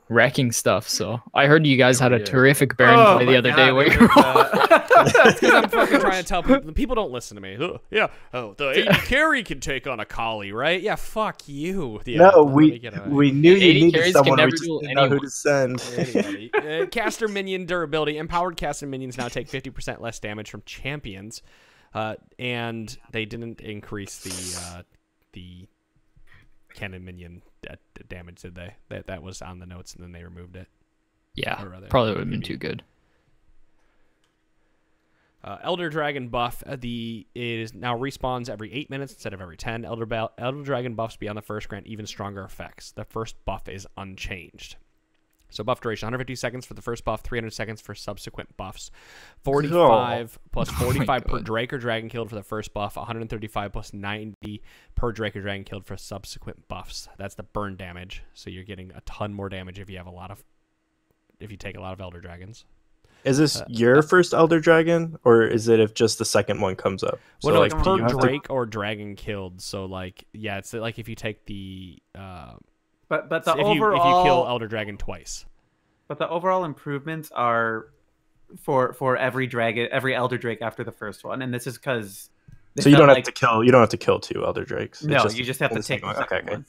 wrecking stuff. So I heard you guys had a terrific Baron play the other day. Where That's because I'm fucking trying to tell people. People don't listen to me. Oh, yeah. Oh, the AD carry can take on a Kali, right? Yeah. Fuck you. Yeah, No, we knew you needed carries someone. can We never just duel didn't know who to send. Anybody. Caster minion durability. Empowered caster minions now take 50% less damage from champions, and they didn't increase the cannon minion damage, did they? That was on the notes, and then they removed it. yeah, probably would have been too good. Elder Dragon buff is now respawns every 8 minutes instead of every 10. Elder Dragon buffs beyond the first grant even stronger effects. The first buff is unchanged. So buff duration, 150 seconds for the first buff, 300 seconds for subsequent buffs. 45 plus 45 per Drake or Dragon killed for the first buff, 135 plus 90 per Drake or Dragon killed for subsequent buffs. That's the burn damage. So you're getting a ton more damage if you take a lot of Elder Dragons. Is this your first Elder Dragon, or is it if just the second one comes up? Well, So, no, like, it's do you per have Drake or Dragon killed. So like, yeah, it's like if you take the But the if you kill Elder Dragon twice. But the overall improvements are for every Elder Drake after the first one, and this is because. So you don't have to kill. You don't have to kill 2 Elder Drakes. No, you just have to take the second Okay. one.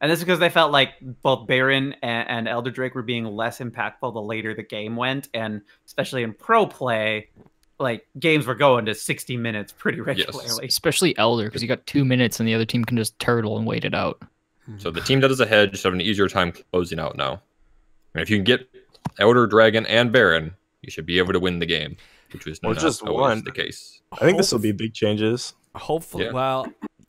And this is because they felt like both Baron and Elder Drake were being less impactful the later the game went, and especially in pro play, like games were going to 60 minutes pretty regularly. Especially Elder, because you got 2 minutes and the other team can just turtle and wait it out. So the team that is ahead just have an easier time closing out now. And if you can get Elder Dragon and Baron, you should be able to win the game, which was not just always one. the case. I think this will be big changes. Hopefully, Yeah. well,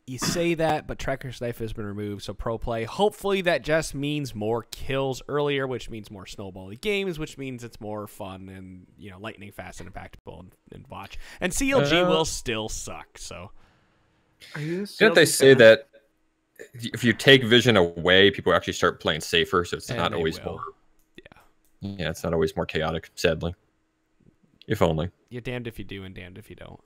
you say that, but Trekker's Knife has been removed, so pro play. Hopefully that just means more kills earlier, which means more snowbally games, which means it's more fun and, lightning fast and impactful and watch. And CLG will still suck, so. Didn't they say that if you take vision away, people actually start playing safer, so it's not always more. Yeah, it's not always more chaotic, sadly. If only. You're damned if you do and damned if you don't.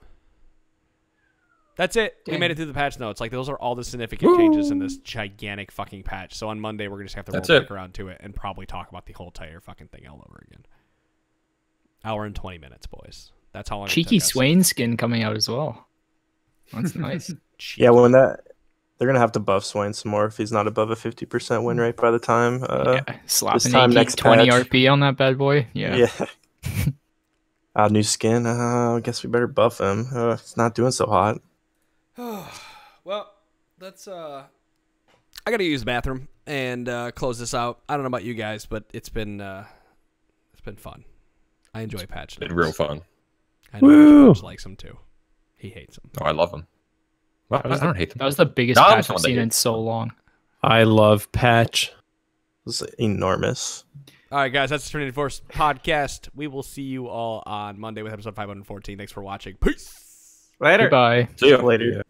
That's it. We made it through the patch notes. Like, those are all the significant changes in this gigantic fucking patch. So on Monday, we're going to have to roll back around to it and probably talk about the whole entire fucking thing all over again. Hour and 20 minutes, boys. That's how long Cheeky it took us. Swain skin coming out as well. That's nice. Yeah, when they're gonna have to buff Swain some more if he's not above a 50% win rate by the time. Slapping time 18, next 20 patch. RP on that bad boy. Yeah. New skin. I guess we better buff him. It's not doing so hot. Well, that's I gotta use the bathroom and close this out. I don't know about you guys, but it's been fun. I enjoy patch notes. It's real fun. I know George likes them too. He hates them. Oh, I love them. Well, I don't hate them. That was the biggest patch I've seen in so long. I love patch. It's enormous. All right, guys, that's the Trinity Force podcast. We will see you all on Monday with episode 514. Thanks for watching. Peace. Later. Goodbye. See ya. Later.